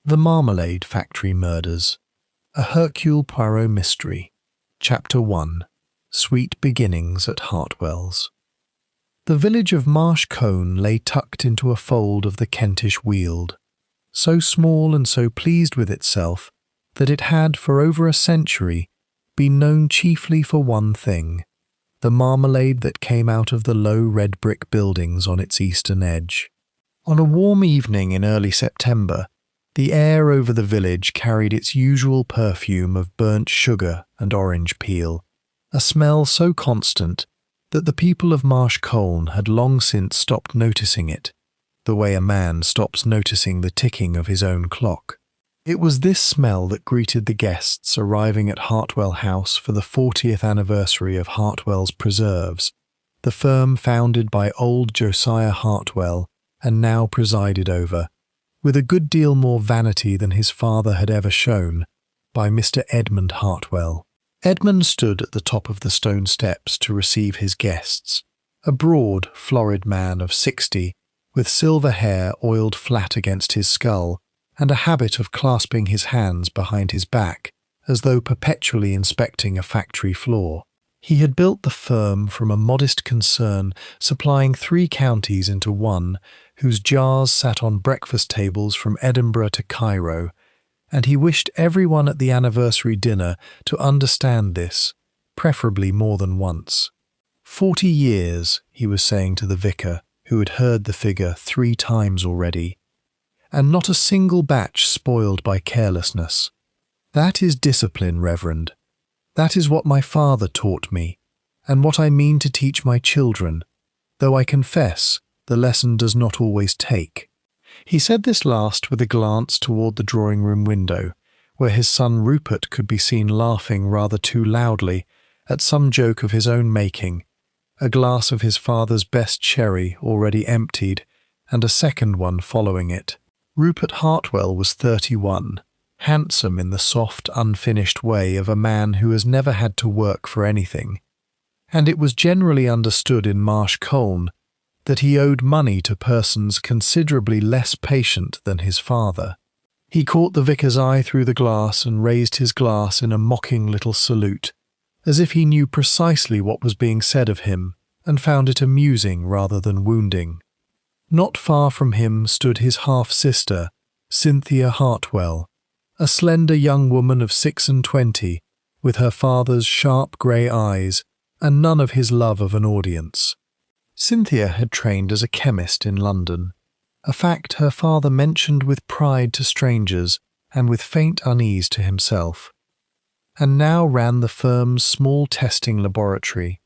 The Marmalade Factory Murders, a Hercule Poirot Mystery, Chapter 1, Sweet Beginnings at Hartwell's. The village of Marsh Cone lay tucked into a fold of the Kentish Weald, so small and so pleased with itself that it had, for over a century, been known chiefly for one thing: the marmalade that came out of the low red brick buildings on its eastern edge. On a warm evening in early September, the air over the village carried its usual perfume of burnt sugar and orange peel, a smell so constant that the people of Marsh Cone had long since stopped noticing it, the way a man stops noticing the ticking of his own clock. It was this smell that greeted the guests arriving at Hartwell House for the 40th anniversary of Hartwell's Preserves, the firm founded by old Josiah Hartwell and now presided over, with a good deal more vanity than his father had ever shown, by Mr. Edmund Hartwell. Edmund stood at the top of the stone steps to receive his guests, a broad, florid man of 60, with silver hair oiled flat against his skull, and a habit of clasping his hands behind his back, as though perpetually inspecting a factory floor. He had built the firm from a modest concern supplying 3 counties into one, whose jars sat on breakfast tables from Edinburgh to Cairo, and he wished everyone at the anniversary dinner to understand this, preferably more than once. 40 years, he was saying to the vicar, who had heard the figure 3 times already, and not a single batch spoiled by carelessness. That is discipline, Reverend. That is what my father taught me, and what I mean to teach my children, though I confess the lesson does not always take. He said this last with a glance toward the drawing-room window, where his son Rupert could be seen laughing rather too loudly at some joke of his own making, a glass of his father's best sherry already emptied, and a second one following it. Rupert Hartwell was 31, handsome in the soft, unfinished way of a man who has never had to work for anything, and it was generally understood in Marsh Cone that he owed money to persons considerably less patient than his father. He caught the vicar's eye through the glass and raised his glass in a mocking little salute, as if he knew precisely what was being said of him and found it amusing rather than wounding. Not far from him stood his half-sister, Cynthia Hartwell, a slender young woman of 26, with her father's sharp grey eyes and none of his love of an audience. Cynthia had trained as a chemist in London, a fact her father mentioned with pride to strangers and with faint unease to himself, and now ran the firm's small testing laboratory,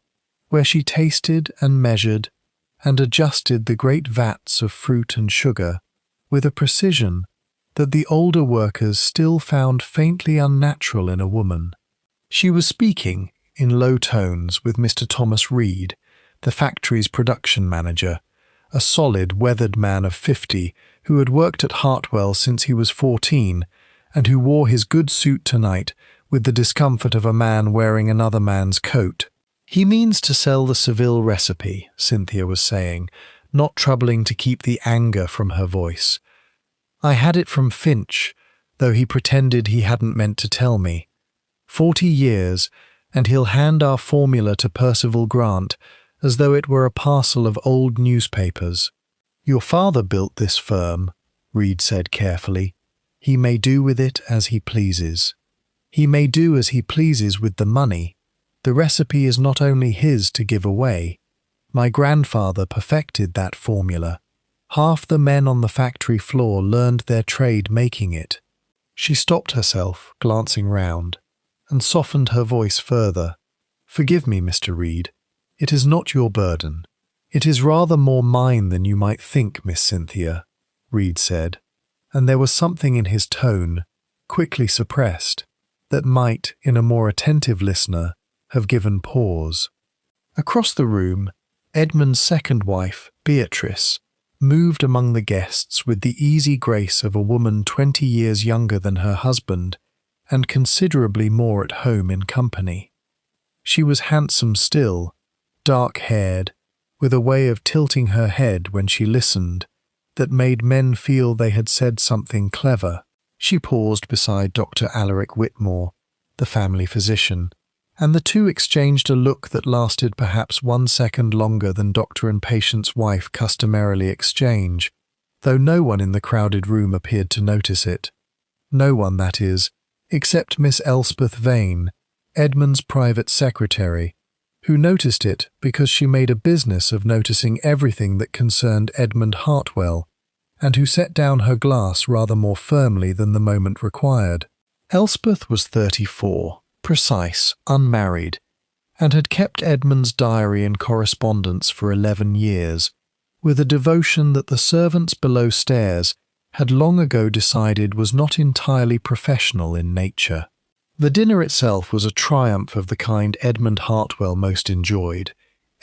where she tasted and measured and adjusted the great vats of fruit and sugar with a precision that the older workers still found faintly unnatural in a woman. She was speaking, in low tones, with Mr. Thomas Reed, the factory's production manager, a solid, weathered man of 50 who had worked at Hartwell since he was 14 and who wore his good suit tonight with the discomfort of a man wearing another man's coat. "He means to sell the Seville recipe," Cynthia was saying, not troubling to keep the anger from her voice. "I had it from Finch, though he pretended he hadn't meant to tell me. 40 years, and he'll hand our formula to Percival Grant as though it were a parcel of old newspapers." "Your father built this firm," Reed said carefully. "He may do with it as he pleases. He may do as he pleases with the money. The recipe is not only his to give away. My grandfather perfected that formula. Half the men on the factory floor learned their trade making it." She stopped herself, glancing round, and softened her voice further. "Forgive me, Mr. Reed. It is not your burden. It is rather more mine than you might think, Miss Cynthia," Reed said, and there was something in his tone, quickly suppressed, that might, in a more attentive listener, have given pause. Across the room, Edmund's second wife, Beatrice, moved among the guests with the easy grace of a woman 20 years younger than her husband and considerably more at home in company. She was handsome still, dark-haired, with a way of tilting her head when she listened that made men feel they had said something clever. She paused beside Dr. Alaric Whitmore, the family physician, and the two exchanged a look that lasted perhaps 1 second longer than doctor and patient's wife customarily exchange, though no one in the crowded room appeared to notice it. No one, that is, except Miss Elspeth Vane, Edmund's private secretary, who noticed it because she made a business of noticing everything that concerned Edmund Hartwell, and who set down her glass rather more firmly than the moment required. Elspeth was 34, precise, unmarried, and had kept Edmund's diary and correspondence for 11 years, with a devotion that the servants below stairs had long ago decided was not entirely professional in nature. The dinner itself was a triumph of the kind Edmund Hartwell most enjoyed.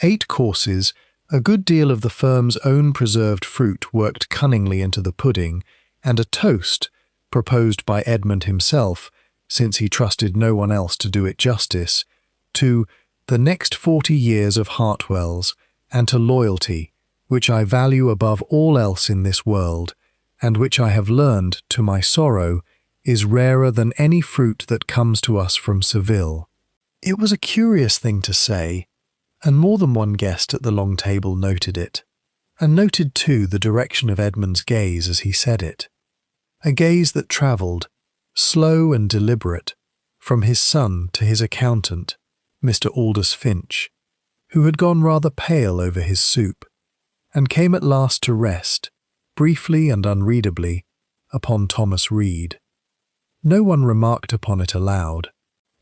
8 courses, a good deal of the firm's own preserved fruit worked cunningly into the pudding, and a toast, proposed by Edmund himself, since he trusted no one else to do it justice, to the next 40 years of Hartwell's, and to loyalty, which I value above all else in this world, and which I have learned, to my sorrow, is rarer than any fruit that comes to us from Seville. It was a curious thing to say, and more than one guest at the long table noted it, and noted too the direction of Edmund's gaze as he said it, a gaze that travelled, slow and deliberate, from his son to his accountant, Mr. Aldous Finch, who had gone rather pale over his soup, and came at last to rest, briefly and unreadably, upon Thomas Reed. No one remarked upon it aloud.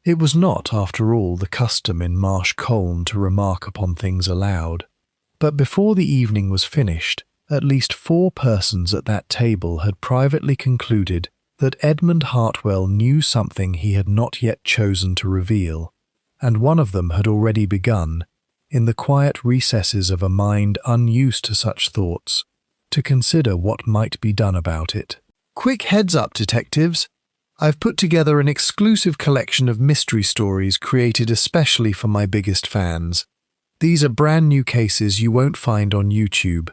It was not, after all, the custom in Marsh Colne to remark upon things aloud. But before the evening was finished, at least 4 persons at that table had privately concluded that Edmund Hartwell knew something he had not yet chosen to reveal, and one of them had already begun, in the quiet recesses of a mind unused to such thoughts, to consider what might be done about it. "Quick heads up, detectives! I've put together an exclusive collection of mystery stories created especially for my biggest fans. These are brand new cases you won't find on YouTube.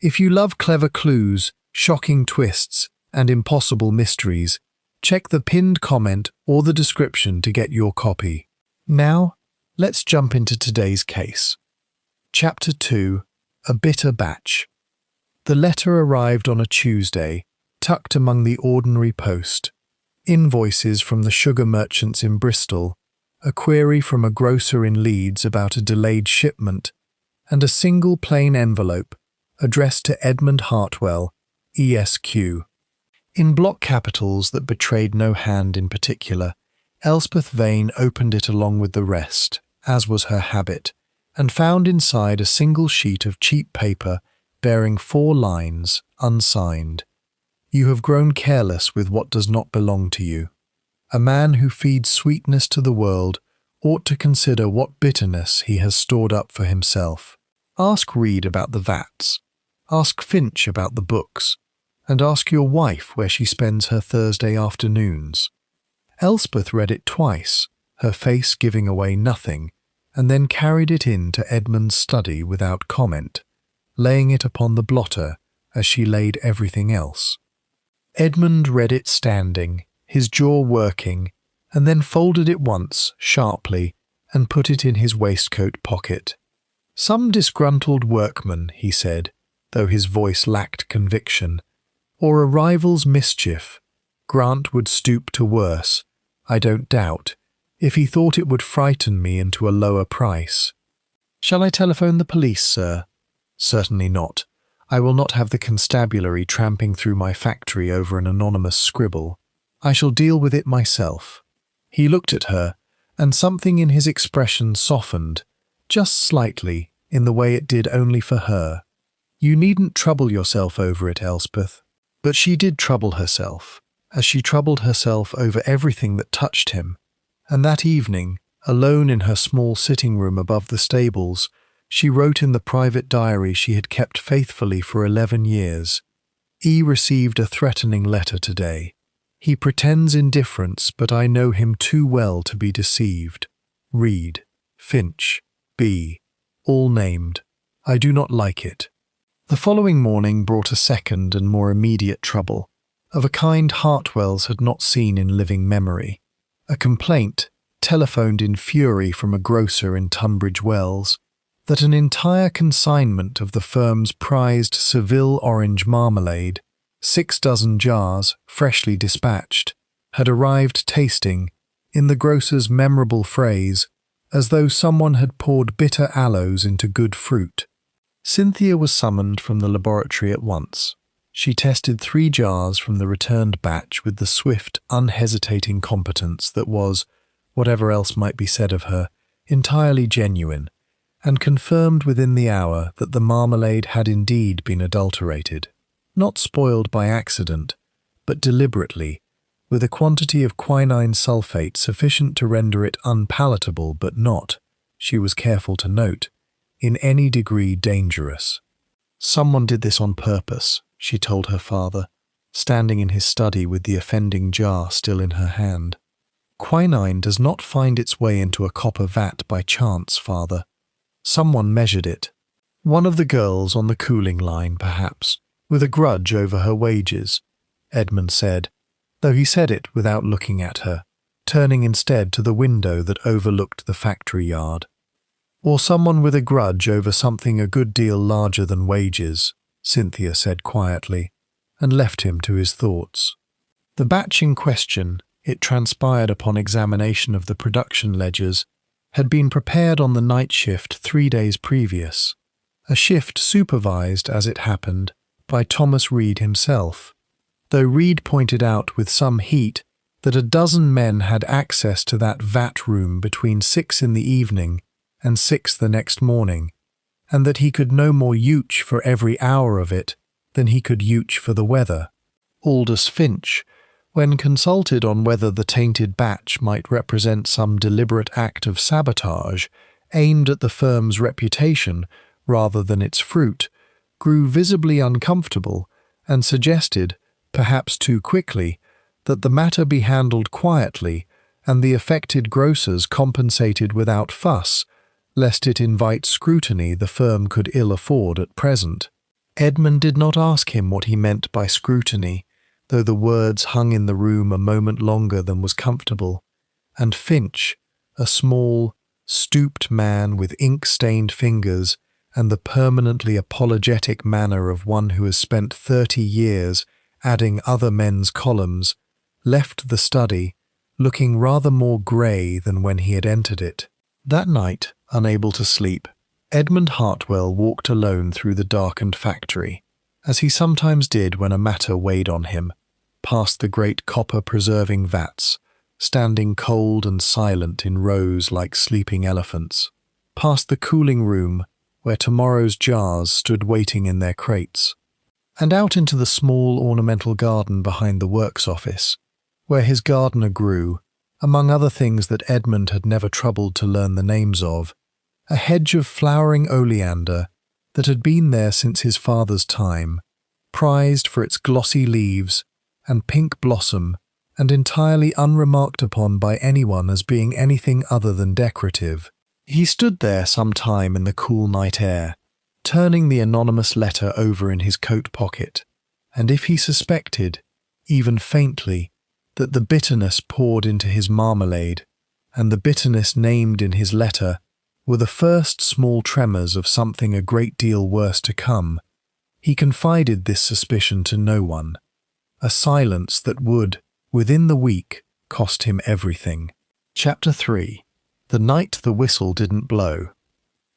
If you love clever clues, shocking twists, and impossible mysteries, check the pinned comment or the description to get your copy. Now, let's jump into today's case. Chapter 2: A Bitter Batch. The letter arrived on a Tuesday, tucked among the ordinary post. Invoices from the sugar merchants in Bristol, a query from a grocer in Leeds about a delayed shipment, and a single plain envelope addressed to Edmund Hartwell, ESQ. In block capitals that betrayed no hand in particular, Elspeth Vane opened it along with the rest, as was her habit, and found inside a single sheet of cheap paper bearing 4 lines, unsigned. You have grown careless with what does not belong to you. A man who feeds sweetness to the world ought to consider what bitterness he has stored up for himself. Ask Reed about the vats, ask Finch about the books, and ask your wife where she spends her Thursday afternoons. Elspeth read it twice, her face giving away nothing, and then carried it in to Edmund's study without comment, laying it upon the blotter as she laid everything else. Edmund read it standing, his jaw working, and then folded it once, sharply, and put it in his waistcoat pocket. "Some disgruntled workman," he said, though his voice lacked conviction, "or a rival's mischief. Grant would stoop to worse, I don't doubt, if he thought it would frighten me into a lower price. Shall I telephone the police, sir?" "Certainly not. I will not have the constabulary tramping through my factory over an anonymous scribble. I shall deal with it myself." He looked at her, and something in his expression softened, just slightly, in the way it did only for her. "You needn't trouble yourself over it, Elspeth." But she did trouble herself, as she troubled herself over everything that touched him, and that evening, alone in her small sitting room above the stables, she wrote in the private diary she had kept faithfully for 11 years. "E. received a threatening letter today. He pretends indifference, but I know him too well to be deceived. Reed, Finch, B, all named. I do not like it." The following morning brought a second and more immediate trouble. of a kind Hartwell's had not seen in living memory. A complaint, telephoned in fury from a grocer in Tunbridge Wells, that an entire consignment of the firm's prized Seville orange marmalade, 6 dozen jars, freshly dispatched, had arrived tasting, in the grocer's memorable phrase, as though someone had poured bitter aloes into good fruit. Cynthia was summoned from the laboratory at once. She tested 3 jars from the returned batch with the swift, unhesitating competence that was, whatever else might be said of her, entirely genuine, and confirmed within the hour that the marmalade had indeed been adulterated, not spoiled by accident, but deliberately, with a quantity of quinine sulfate sufficient to render it unpalatable but not, she was careful to note, in any degree dangerous. Someone did this on purpose, she told her father, standing in his study with the offending jar still in her hand. Quinine does not find its way into a copper vat by chance, father. Someone measured it. One of the girls on the cooling line, perhaps, with a grudge over her wages, Edmund said, though he said it without looking at her, turning instead to the window that overlooked the factory yard. Or someone with a grudge over something a good deal larger than wages, Cynthia said quietly, and left him to his thoughts. The batch in question, it transpired upon examination of the production ledgers, had been prepared on the night shift 3 days previous, a shift supervised, as it happened, by Thomas Reed himself, though Reed pointed out with some heat that a dozen men had access to that vat room between 6 in the evening and 6 the next morning, and that he could no more youch for every hour of it than he could youch for the weather. Aldous Finch, when consulted on whether the tainted batch might represent some deliberate act of sabotage aimed at the firm's reputation rather than its fruit, grew visibly uncomfortable and suggested, perhaps too quickly, that the matter be handled quietly and the affected grocers compensated without fuss, lest it invite scrutiny the firm could ill afford at present. Edmund did not ask him what he meant by scrutiny, though the words hung in the room a moment longer than was comfortable, and Finch, a small, stooped man with ink-stained fingers and the permanently apologetic manner of one who has spent 30 years adding other men's columns, left the study, looking rather more grey than when he had entered it. That night, unable to sleep, Edmund Hartwell walked alone through the darkened factory, as he sometimes did when a matter weighed on him, past the great copper-preserving vats, standing cold and silent in rows like sleeping elephants, past the cooling room where tomorrow's jars stood waiting in their crates, and out into the small ornamental garden behind the works office, where his gardener grew, among other things that Edmund had never troubled to learn the names of, a hedge of flowering oleander that had been there since his father's time, prized for its glossy leaves and pink blossom and entirely unremarked upon by anyone as being anything other than decorative. He stood there some time in the cool night air, turning the anonymous letter over in his coat pocket, and if he suspected, even faintly, that the bitterness poured into his marmalade and the bitterness named in his letter were the first small tremors of something a great deal worse to come, he confided this suspicion to no one, a silence that would, within the week, cost him everything. Chapter 3. The night the whistle didn't blow.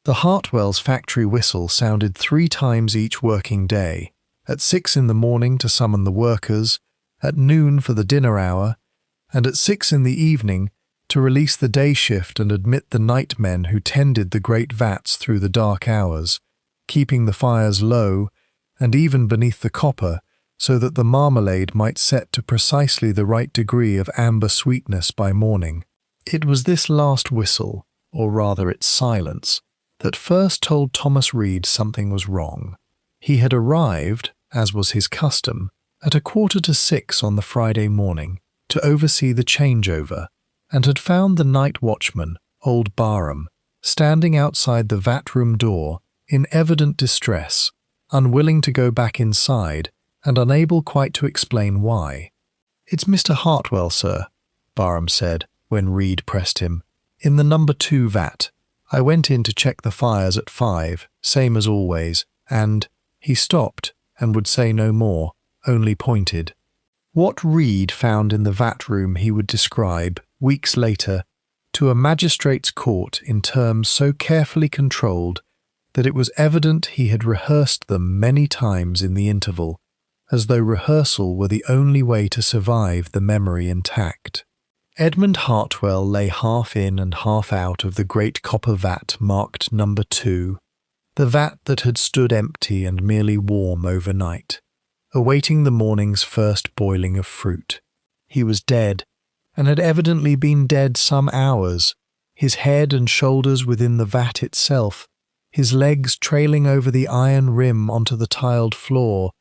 The Hartwell's factory whistle sounded 3 times each working day, at 6 in the morning to summon the workers, at noon for the dinner hour, and at 6 in the evening to release the day shift and admit the night men who tended the great vats through the dark hours, keeping the fires low and even beneath the copper so that the marmalade might set to precisely the right degree of amber sweetness by morning. It was this last whistle, or rather its silence, that first told Thomas Reed something was wrong. He had arrived, as was his custom, at 5:45 on the Friday morning to oversee the changeover, and had found the night watchman, old Barham, standing outside the vat room door in evident distress, unwilling to go back inside and unable quite to explain why. "It's Mr. Hartwell, sir," Barham said, when Reed pressed him. "In the number 2 vat. I went in to check the fires at 5, same as always, and—" He stopped and would say no more, only pointed. What Reed found in the vat room he would describe, weeks later, to a magistrate's court in terms so carefully controlled that it was evident he had rehearsed them many times in the interval, as though rehearsal were the only way to survive the memory intact. Edmund Hartwell lay half in and half out of the great copper vat marked number 2, the vat that had stood empty and merely warm overnight, awaiting the morning's first boiling of fruit. He was dead, and had evidently been dead some hours, his head and shoulders within the vat itself, his legs trailing over the iron rim onto the tiled floor,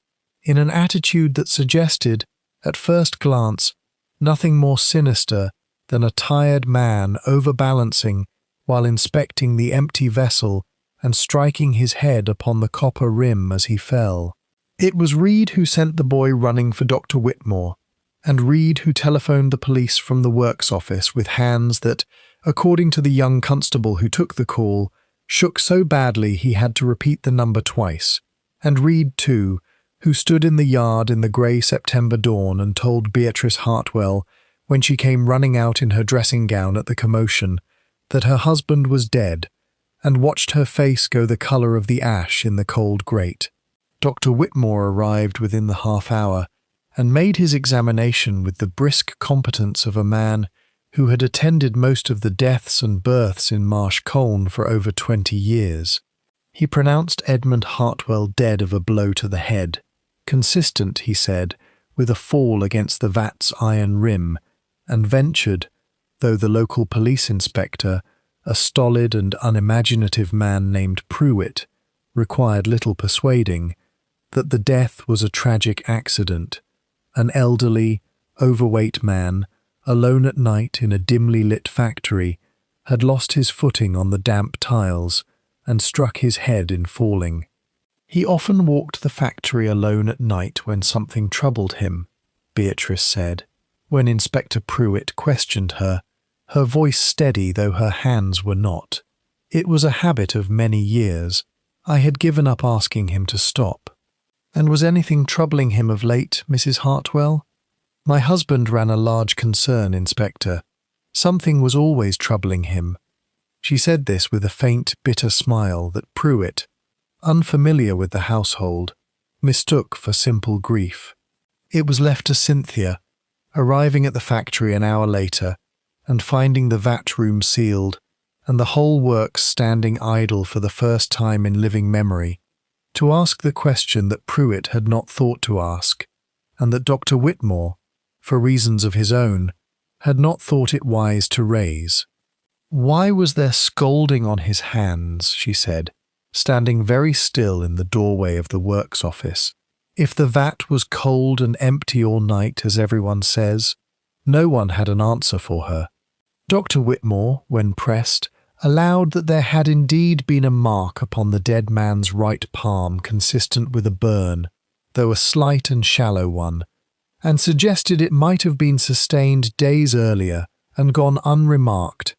in an attitude that suggested, at first glance, nothing more sinister than a tired man overbalancing while inspecting the empty vessel and striking his head upon the copper rim as he fell. It was Reed who sent the boy running for Dr. Whitmore, and Reed who telephoned the police from the works office with hands that, according to the young constable who took the call, shook so badly he had to repeat the number twice, and Reed, too, who stood in the yard in the grey September dawn and told Beatrice Hartwell, when she came running out in her dressing gown at the commotion, that her husband was dead, and watched her face go the colour of the ash in the cold grate. Dr. Whitmore arrived within the half hour, and made his examination with the brisk competence of a man who had attended most of the deaths and births in Marsh Colne for over 20 years. He pronounced Edmund Hartwell dead of a blow to the head, consistent, he said, with a fall against the vat's iron rim, and ventured, though the local police inspector, a stolid and unimaginative man named Pruitt, required little persuading, that the death was a tragic accident. An elderly, overweight man, alone at night in a dimly lit factory, had lost his footing on the damp tiles and struck his head in falling. He often walked the factory alone at night when something troubled him, Beatrice said, when Inspector Pruitt questioned her, her voice steady though her hands were not. It was a habit of many years. I had given up asking him to stop. "And was anything troubling him of late, Mrs. Hartwell?" "My husband ran a large concern, Inspector. Something was always troubling him." She said this with a faint, bitter smile that Pruitt, unfamiliar with the household, mistook for simple grief. It was left to Cynthia, arriving at the factory an hour later, and finding the vat room sealed, and the whole works standing idle for the first time in living memory, to ask the question that Pruitt had not thought to ask, and that Dr. Whitmore, for reasons of his own, had not thought it wise to raise. Why was there scalding on his hands, she said, standing very still in the doorway of the works office. If the vat was cold and empty all night, as everyone says, no one had an answer for her. Dr. Whitmore, when pressed, allowed that there had indeed been a mark upon the dead man's right palm consistent with a burn, though a slight and shallow one, and suggested it might have been sustained days earlier and gone unremarked,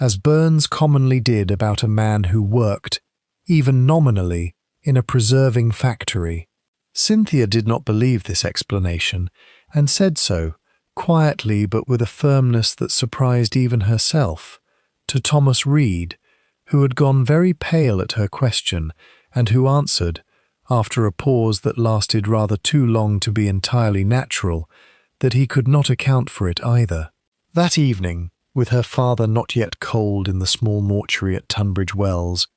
as burns commonly did about a man who worked, even nominally, in a preserving factory. Cynthia did not believe this explanation, and said so, quietly but with a firmness that surprised even herself, to Thomas Reed, who had gone very pale at her question, and who answered, after a pause that lasted rather too long to be entirely natural, that he could not account for it either. That evening, with her father not yet cold in the small mortuary at Tunbridge Wells,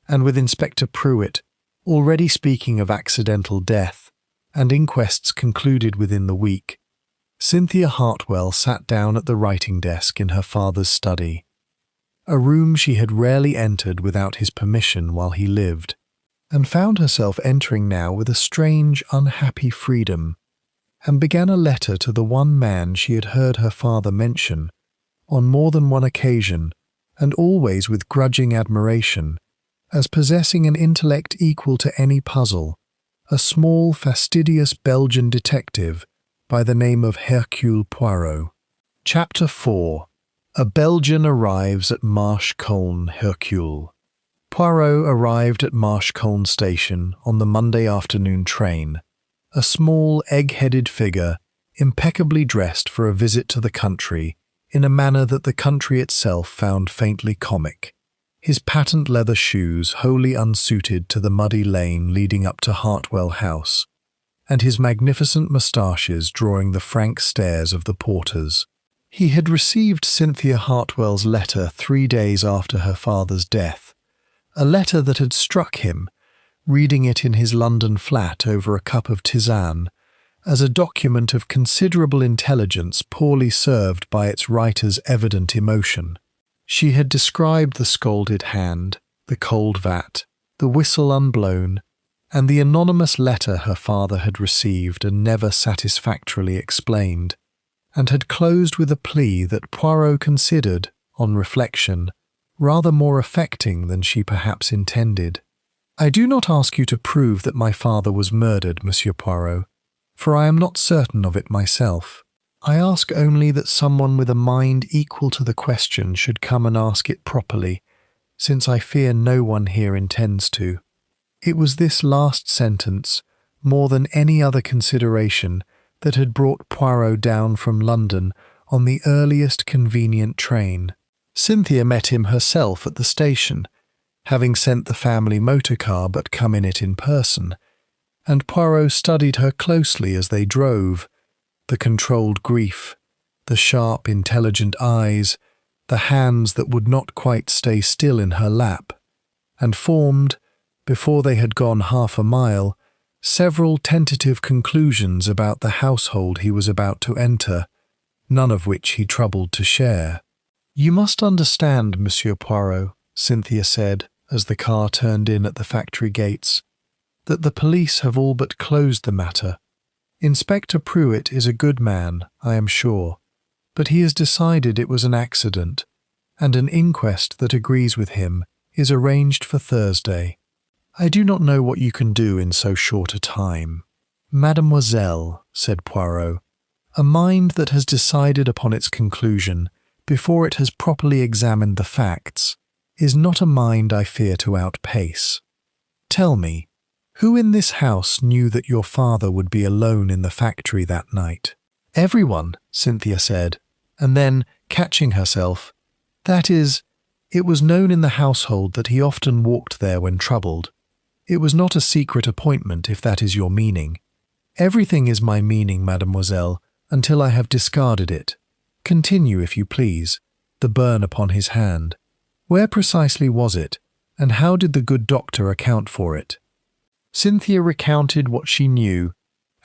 and with Inspector Pruitt already speaking of accidental death, and inquests concluded within the week, Cynthia Hartwell sat down at the writing desk in her father's study, a room she had rarely entered without his permission while he lived, and found herself entering now with a strange, unhappy freedom, and began a letter to the one man she had heard her father mention, on more than one occasion, and always with grudging admiration, as possessing an intellect equal to any puzzle, a small, fastidious Belgian detective by the name of Hercule Poirot. Chapter 4. A Belgian arrives at Marche-Colne, Hercule. Poirot arrived at Marche-Colne station on the Monday afternoon train, a small, egg-headed figure, impeccably dressed for a visit to the country, in a manner that the country itself found faintly comic, his patent leather shoes wholly unsuited to the muddy lane leading up to Hartwell House, and his magnificent moustaches drawing the frank stares of the porters. He had received Cynthia Hartwell's letter 3 days after her father's death, a letter that had struck him, reading it in his London flat over a cup of tisane, as a document of considerable intelligence poorly served by its writer's evident emotion. She had described the scalded hand, the cold vat, the whistle unblown, and the anonymous letter her father had received and never satisfactorily explained, and had closed with a plea that Poirot considered, on reflection, rather more affecting than she perhaps intended. "I do not ask you to prove that my father was murdered, Monsieur Poirot, for I am not certain of it myself. I ask only that someone with a mind equal to the question should come and ask it properly, since I fear no one here intends to." It was this last sentence, more than any other consideration, that had brought Poirot down from London on the earliest convenient train. Cynthia met him herself at the station, having sent the family motor car but come in it in person, and Poirot studied her closely as they drove, the controlled grief, the sharp, intelligent eyes, the hands that would not quite stay still in her lap, and formed, before they had gone half a mile, several tentative conclusions about the household he was about to enter, none of which he troubled to share. "You must understand, Monsieur Poirot," Cynthia said, as the car turned in at the factory gates, "that the police have all but closed the matter. Inspector Pruitt is a good man, I am sure, but he has decided it was an accident, and an inquest that agrees with him is arranged for Thursday. I do not know what you can do in so short a time." "Mademoiselle," said Poirot, "a mind that has decided upon its conclusion before it has properly examined the facts is not a mind I fear to outpace. Tell me, who in this house knew that your father would be alone in the factory that night?" "Everyone," Cynthia said, and then, catching herself, "that is, it was known in the household that he often walked there when troubled. It was not a secret appointment, if that is your meaning." "Everything is my meaning, mademoiselle, until I have discarded it. Continue, if you please, the burn upon his hand. Where precisely was it, and how did the good doctor account for it?" Cynthia recounted what she knew,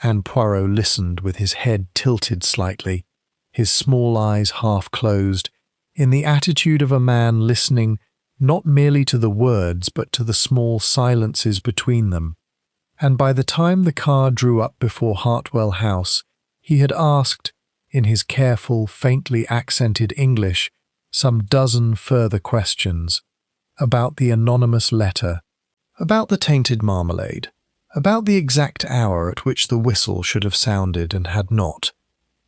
and Poirot listened with his head tilted slightly, his small eyes half closed, in the attitude of a man listening not merely to the words but to the small silences between them. And by the time the car drew up before Hartwell House, he had asked, in his careful, faintly accented English, some dozen further questions about the anonymous letter, about the tainted marmalade, about the exact hour at which the whistle should have sounded and had not.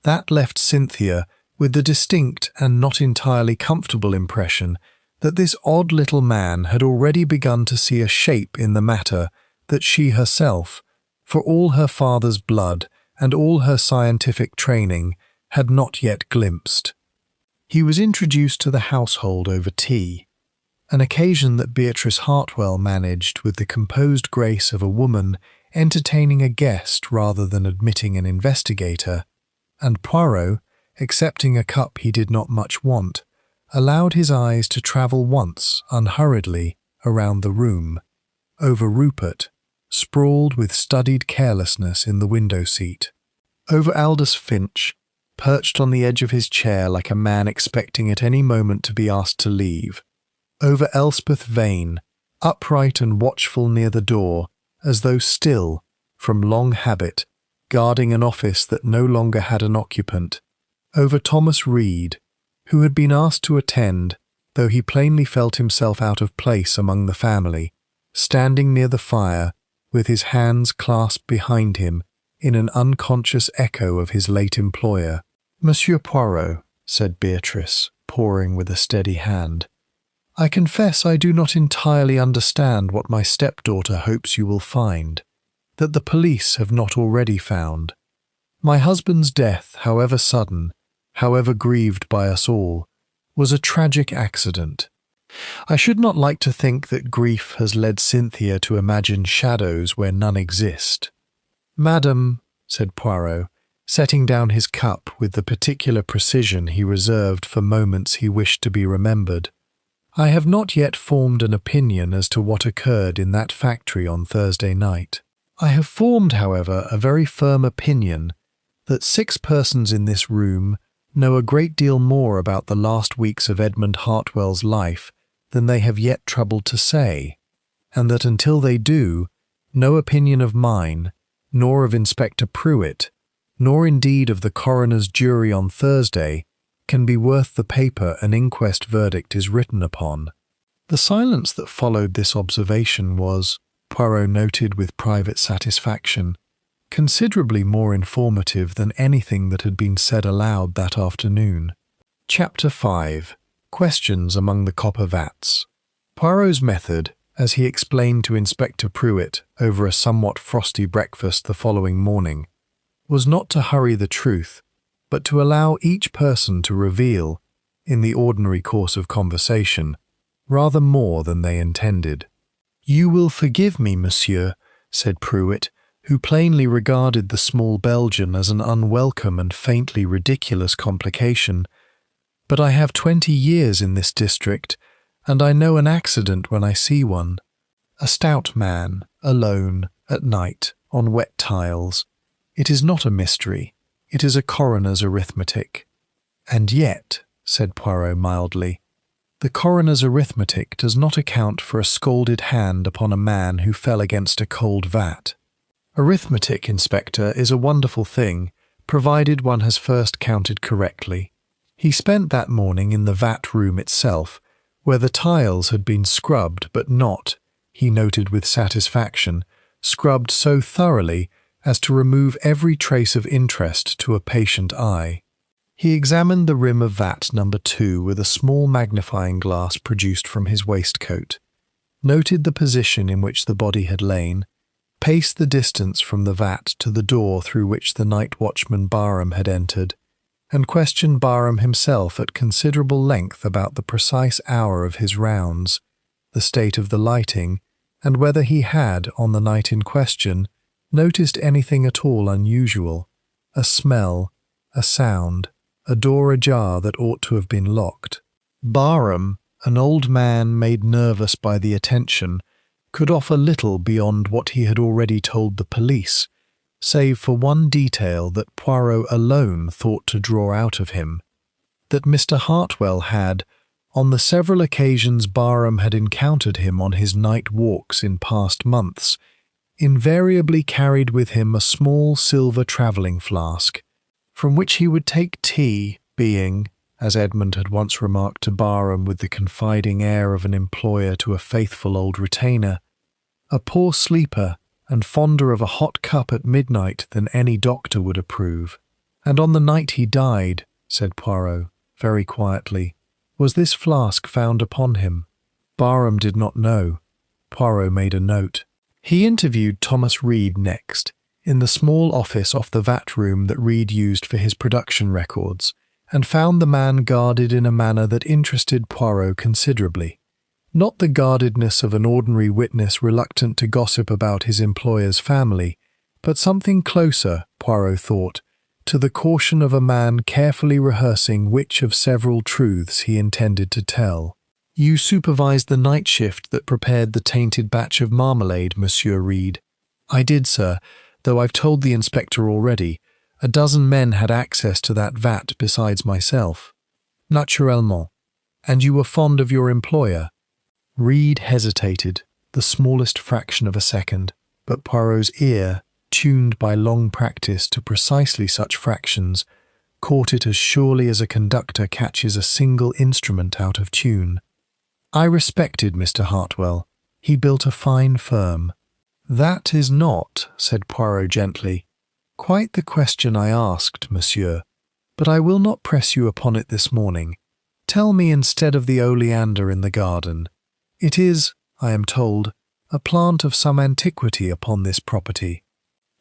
That left Cynthia with the distinct and not entirely comfortable impression that this odd little man had already begun to see a shape in the matter that she herself, for all her father's blood and all her scientific training, had not yet glimpsed. He was introduced to the household over tea, an occasion that Beatrice Hartwell managed with the composed grace of a woman entertaining a guest rather than admitting an investigator, and Poirot, accepting a cup he did not much want, allowed his eyes to travel once, unhurriedly, around the room, over Rupert, sprawled with studied carelessness in the window seat, over Aldous Finch, perched on the edge of his chair like a man expecting at any moment to be asked to leave, over Elspeth Vane, upright and watchful near the door, as though still, from long habit, guarding an office that no longer had an occupant, over Thomas Reed, who had been asked to attend, though he plainly felt himself out of place among the family, standing near the fire, with his hands clasped behind him in an unconscious echo of his late employer. "Monsieur Poirot," said Beatrice, pouring with a steady hand, "I confess I do not entirely understand what my stepdaughter hopes you will find, that the police have not already found. My husband's death, however sudden, however grieved by us all, was a tragic accident. I should not like to think that grief has led Cynthia to imagine shadows where none exist." "Madam," said Poirot, setting down his cup with the particular precision he reserved for moments he wished to be remembered, "I have not yet formed an opinion as to what occurred in that factory on Thursday night. I have formed, however, a very firm opinion that 6 persons in this room know a great deal more about the last weeks of Edmund Hartwell's life than they have yet troubled to say, and that until they do, no opinion of mine, nor of Inspector Pruitt, nor indeed of the coroner's jury on Thursday, can be worth the paper an inquest verdict is written upon." The silence that followed this observation was, Poirot noted with private satisfaction, considerably more informative than anything that had been said aloud that afternoon. Chapter 5. Questions among the copper vats. Poirot's method, as he explained to Inspector Pruitt over a somewhat frosty breakfast the following morning, was not to hurry the truth, but to allow each person to reveal, in the ordinary course of conversation, rather more than they intended. "You will forgive me, monsieur," said Pruitt, who plainly regarded the small Belgian as an unwelcome and faintly ridiculous complication, "but I have 20 years in this district, and I know an accident when I see one. A stout man, alone, at night, on wet tiles. It is not a mystery. It is a coroner's arithmetic." "And yet," said Poirot mildly, "the coroner's arithmetic does not account for a scalded hand upon a man who fell against a cold vat. Arithmetic, Inspector, is a wonderful thing, provided one has first counted correctly. He spent that morning in the vat room itself, where the tiles had been scrubbed, but not, he noted with satisfaction, scrubbed so thoroughly as to remove every trace of interest to a patient eye. He examined the rim of vat number 2 with a small magnifying glass produced from his waistcoat, noted the position in which the body had lain, paced the distance from the vat to the door through which the night watchman Barham had entered, and questioned Barham himself at considerable length about the precise hour of his rounds, the state of the lighting, and whether he had, on the night in question, noticed anything at all unusual, a smell, a sound, a door ajar that ought to have been locked. Barham, an old man made nervous by the attention, could offer little beyond what he had already told the police, save for one detail that Poirot alone thought to draw out of him, that Mr. Hartwell had, on the several occasions Barham had encountered him on his night walks in past months, invariably carried with him a small silver travelling flask, from which he would take tea, being, as Edmund had once remarked to Barham with the confiding air of an employer to a faithful old retainer, a poor sleeper and fonder of a hot cup at midnight than any doctor would approve. "And on the night he died," said Poirot, very quietly, "was this flask found upon him?" Barham did not know. Poirot made a note. He interviewed Thomas Reed next, in the small office off the vat room that Reed used for his production records, and found the man guarded in a manner that interested Poirot considerably. Not the guardedness of an ordinary witness reluctant to gossip about his employer's family, but something closer, Poirot thought, to the caution of a man carefully rehearsing which of several truths he intended to tell. "You supervised the night shift that prepared the tainted batch of marmalade, Monsieur Reed." "I did, sir, though I've told the inspector already. A dozen men had access to that vat besides myself." "Naturellement. And you were fond of your employer?" Reed hesitated, the smallest fraction of a second, but Poirot's ear, tuned by long practice to precisely such fractions, caught it as surely as a conductor catches a single instrument out of tune. "I respected Mr. Hartwell. He built a fine firm." "That is not," said Poirot gently, "quite the question I asked, monsieur, but I will not press you upon it this morning. Tell me instead of the oleander in the garden. It is, I am told, a plant of some antiquity upon this property."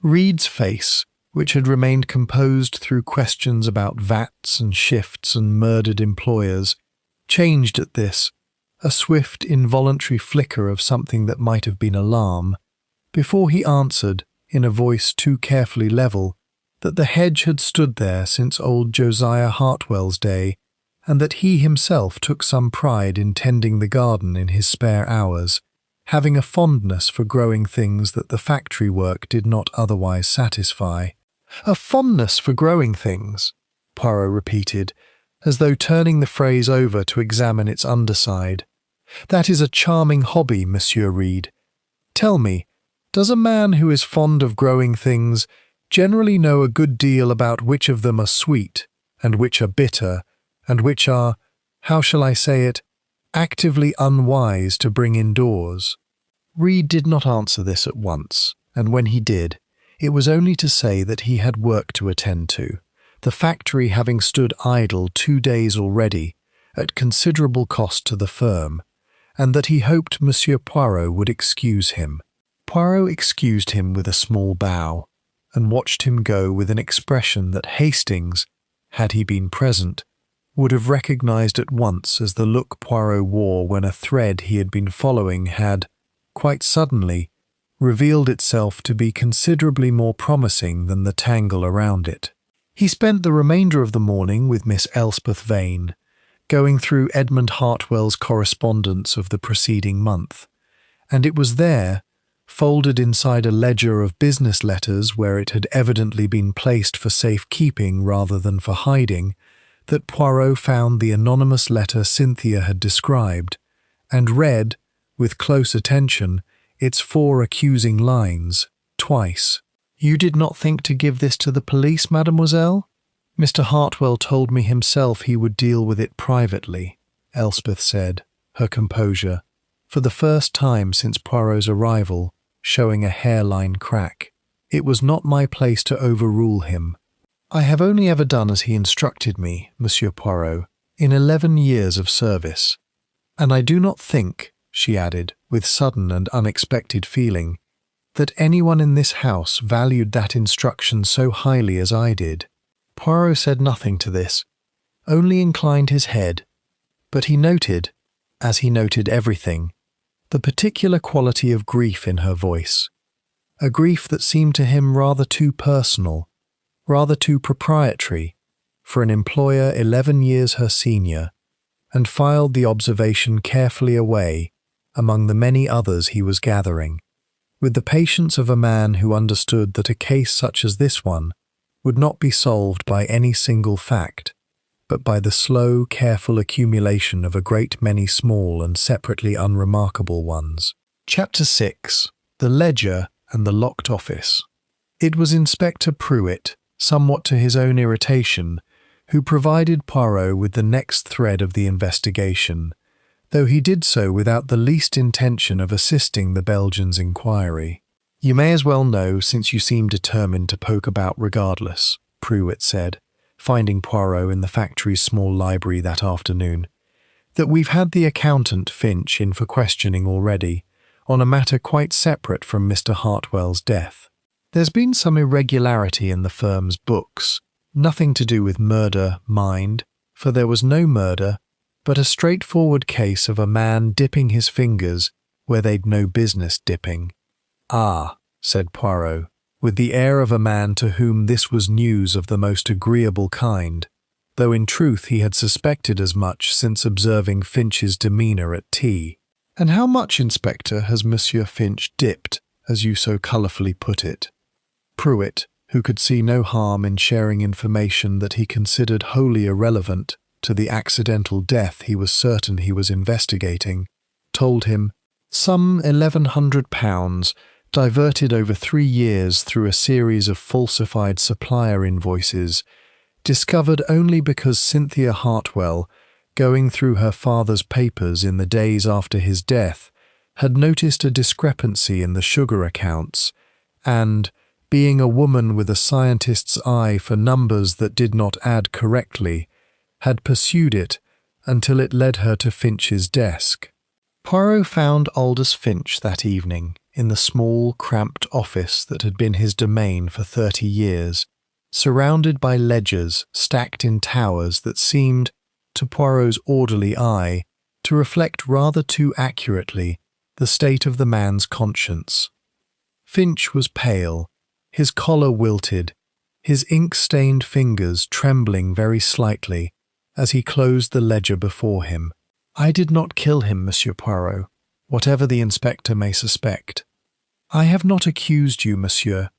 Reed's face, which had remained composed through questions about vats and shifts and murdered employers, changed at this, a swift, involuntary flicker of something that might have been alarm, before he answered, in a voice too carefully level, that the hedge had stood there since old Josiah Hartwell's day, and that he himself took some pride in tending the garden in his spare hours, having a fondness for growing things that the factory work did not otherwise satisfy. "A fondness for growing things," Poirot repeated, as though turning the phrase over to examine its underside. "That is a charming hobby, Monsieur Reed. Tell me, does a man who is fond of growing things generally know a good deal about which of them are sweet, and which are bitter, and which are, how shall I say it, actively unwise to bring indoors?" Reed did not answer this at once, and when he did, it was only to say that he had work to attend to, the factory having stood idle 2 days already, at considerable cost to the firm, and that he hoped Monsieur Poirot would excuse him. Poirot excused him with a small bow, and watched him go with an expression that Hastings, had he been present, would have recognized at once as the look Poirot wore when a thread he had been following had, quite suddenly, revealed itself to be considerably more promising than the tangle around it. He spent the remainder of the morning with Miss Elspeth Vane, going through Edmund Hartwell's correspondence of the preceding month, and it was there, folded inside a ledger of business letters where it had evidently been placed for safe-keeping rather than for hiding, that Poirot found the anonymous letter Cynthia had described, and read, with close attention, its 4 accusing lines, twice. "You did not think to give this to the police, mademoiselle? Mr. Hartwell told me himself he would deal with it privately," Elspeth said, her composure, for the first time since Poirot's arrival, showing a hairline crack. "It was not my place to overrule him. I have only ever done as he instructed me, Monsieur Poirot, in 11 years of service. And I do not think," she added, with sudden and unexpected feeling, "that anyone in this house valued that instruction so highly as I did." Poirot said nothing to this, only inclined his head, but he noted, as he noted everything, the particular quality of grief in her voice, a grief that seemed to him rather too personal, rather too proprietary, for an employer 11 years her senior, and filed the observation carefully away among the many others he was gathering, with the patience of a man who understood that a case such as this one would not be solved by any single fact, but by the slow, careful accumulation of a great many small and separately unremarkable ones. Chapter 6. The Ledger and the Locked Office. It was Inspector Pruitt, somewhat to his own irritation, who provided Poirot with the next thread of the investigation, though he did so without the least intention of assisting the Belgian's inquiry. "You may as well know, since you seem determined to poke about regardless," Pruitt said, finding Poirot in the factory's small library that afternoon, "that we've had the accountant Finch in for questioning already, on a matter quite separate from Mr. Hartwell's death. There's been some irregularity in the firm's books, nothing to do with murder, mind, for there was no murder, but a straightforward case of a man dipping his fingers where they'd no business dipping." "Ah," said Poirot, with the air of a man to whom this was news of the most agreeable kind, though in truth he had suspected as much since observing Finch's demeanour at tea. "And how much, Inspector, has Monsieur Finch dipped, as you so colourfully put it?" Pruitt, who could see no harm in sharing information that he considered wholly irrelevant to the accidental death he was certain he was investigating, told him, "Some £1,100, diverted over 3 years through a series of falsified supplier invoices, discovered only because Cynthia Hartwell, going through her father's papers in the days after his death, had noticed a discrepancy in the sugar accounts and, being a woman with a scientist's eye for numbers that did not add correctly, had pursued it until it led her to Finch's desk. Poirot found Aldous Finch that evening in the small, cramped office that had been his domain for 30 years, surrounded by ledgers stacked in towers that seemed, to Poirot's orderly eye, to reflect rather too accurately the state of the man's conscience. Finch was pale, his collar wilted, his ink-stained fingers trembling very slightly as he closed the ledger before him. "I did not kill him, Monsieur Poirot, whatever the inspector may suspect. I have not accused you, monsieur.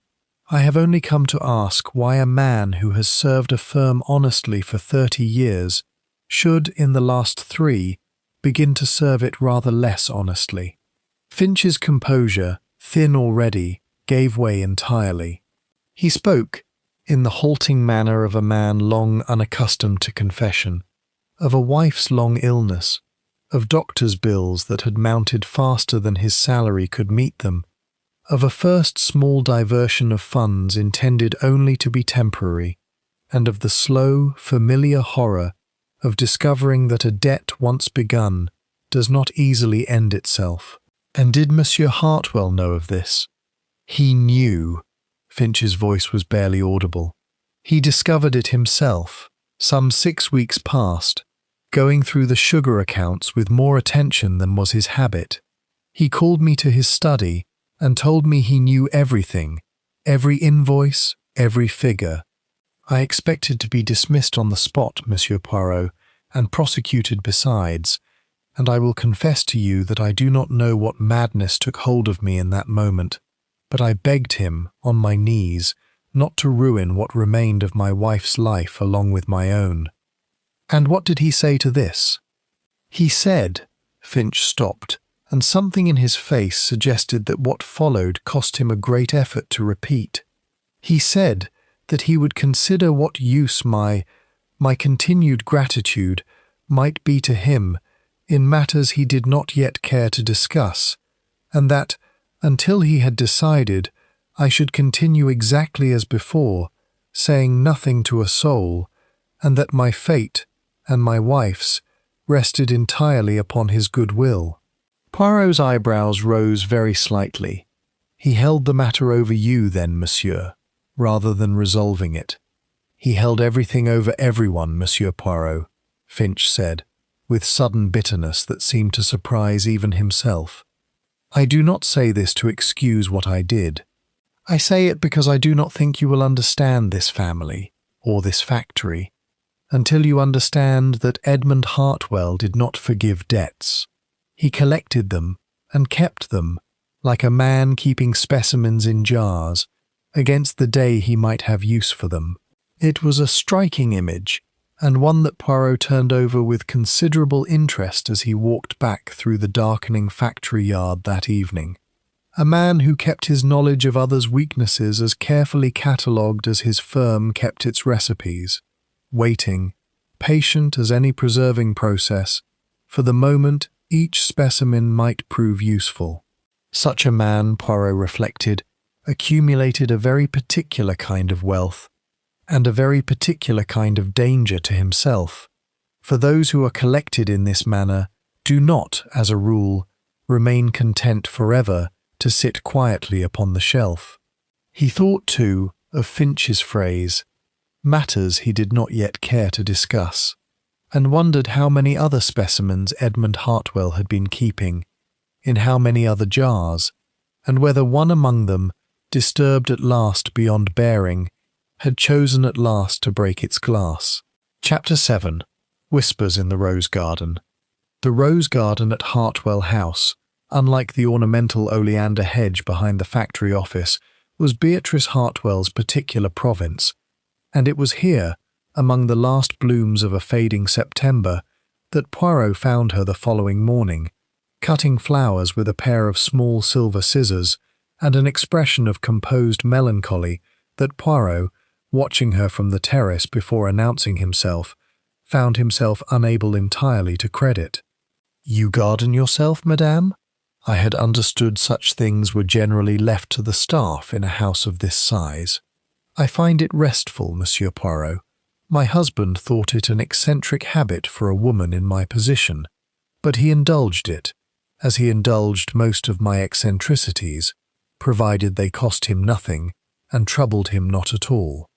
I have only come to ask why a man who has served a firm honestly for 30 years should, in the last 3, begin to serve it rather less honestly." Finch's composure, thin already, gave way entirely. He spoke, in the halting manner of a man long unaccustomed to confession, of a wife's long illness, of doctor's bills that had mounted faster than his salary could meet them, of a first small diversion of funds intended only to be temporary, and of the slow, familiar horror of discovering that a debt once begun does not easily end itself. And did Monsieur Hartwell know of this? He knew. Finch's voice was barely audible. He discovered it himself, some 6 weeks past, going through the sugar accounts with more attention than was his habit. He called me to his study and told me he knew everything, every invoice, every figure. I expected to be dismissed on the spot, Monsieur Poirot, and prosecuted besides, and I will confess to you that I do not know what madness took hold of me in that moment, but I begged him, on my knees, not to ruin what remained of my wife's life along with my own. And what did he say to this? He said— Finch stopped, and something in his face suggested that what followed cost him a great effort to repeat. He said that he would consider what use my continued gratitude might be to him in matters he did not yet care to discuss, and that, until he had decided, I should continue exactly as before, saying nothing to a soul, and that my fate, and my wife's, rested entirely upon his goodwill. Poirot's eyebrows rose very slightly. He held the matter over you then, monsieur, rather than resolving it. He held everything over everyone, Monsieur Poirot, Finch said, with sudden bitterness that seemed to surprise even himself. I do not say this to excuse what I did. I say it because I do not think you will understand this family, or this factory, until you understand that Edmund Hartwell did not forgive debts. He collected them and kept them, like a man keeping specimens in jars, against the day he might have use for them. It was a striking image, and one that Poirot turned over with considerable interest as he walked back through the darkening factory yard that evening. A man who kept his knowledge of others' weaknesses as carefully catalogued as his firm kept its recipes, waiting, patient as any preserving process, for the moment each specimen might prove useful. Such a man, Poirot reflected, accumulated a very particular kind of wealth, and a very particular kind of danger to himself, for those who are collected in this manner do not, as a rule, remain content forever to sit quietly upon the shelf. He thought, too, of Finch's phrase, matters he did not yet care to discuss, and wondered how many other specimens Edmund Hartwell had been keeping, in how many other jars, and whether one among them, disturbed at last beyond bearing, had chosen at last to break its glass. Chapter 7. Whispers in the Rose Garden. The rose garden at Hartwell House, unlike the ornamental oleander hedge behind the factory office, was Beatrice Hartwell's particular province, and it was here, among the last blooms of a fading September, that Poirot found her the following morning, cutting flowers with a pair of small silver scissors and an expression of composed melancholy that Poirot, watching her from the terrace before announcing himself, found himself unable entirely to credit. "You garden yourself, madame?" I had understood such things were generally left to the staff in a house of this size. I find it restful, Monsieur Poirot. My husband thought it an eccentric habit for a woman in my position, but he indulged it, as he indulged most of my eccentricities, provided they cost him nothing and troubled him not at all.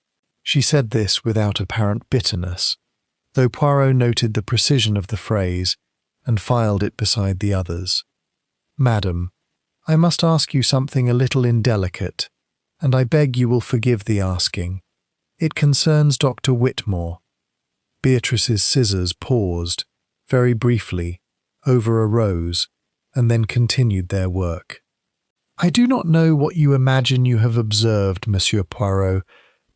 She said this without apparent bitterness, though Poirot noted the precision of the phrase and filed it beside the others. Madam, I must ask you something a little indelicate, and I beg you will forgive the asking. It concerns Dr. Whitmore. Beatrice's scissors paused, very briefly, over a rose, and then continued their work. I do not know what you imagine you have observed, Monsieur Poirot,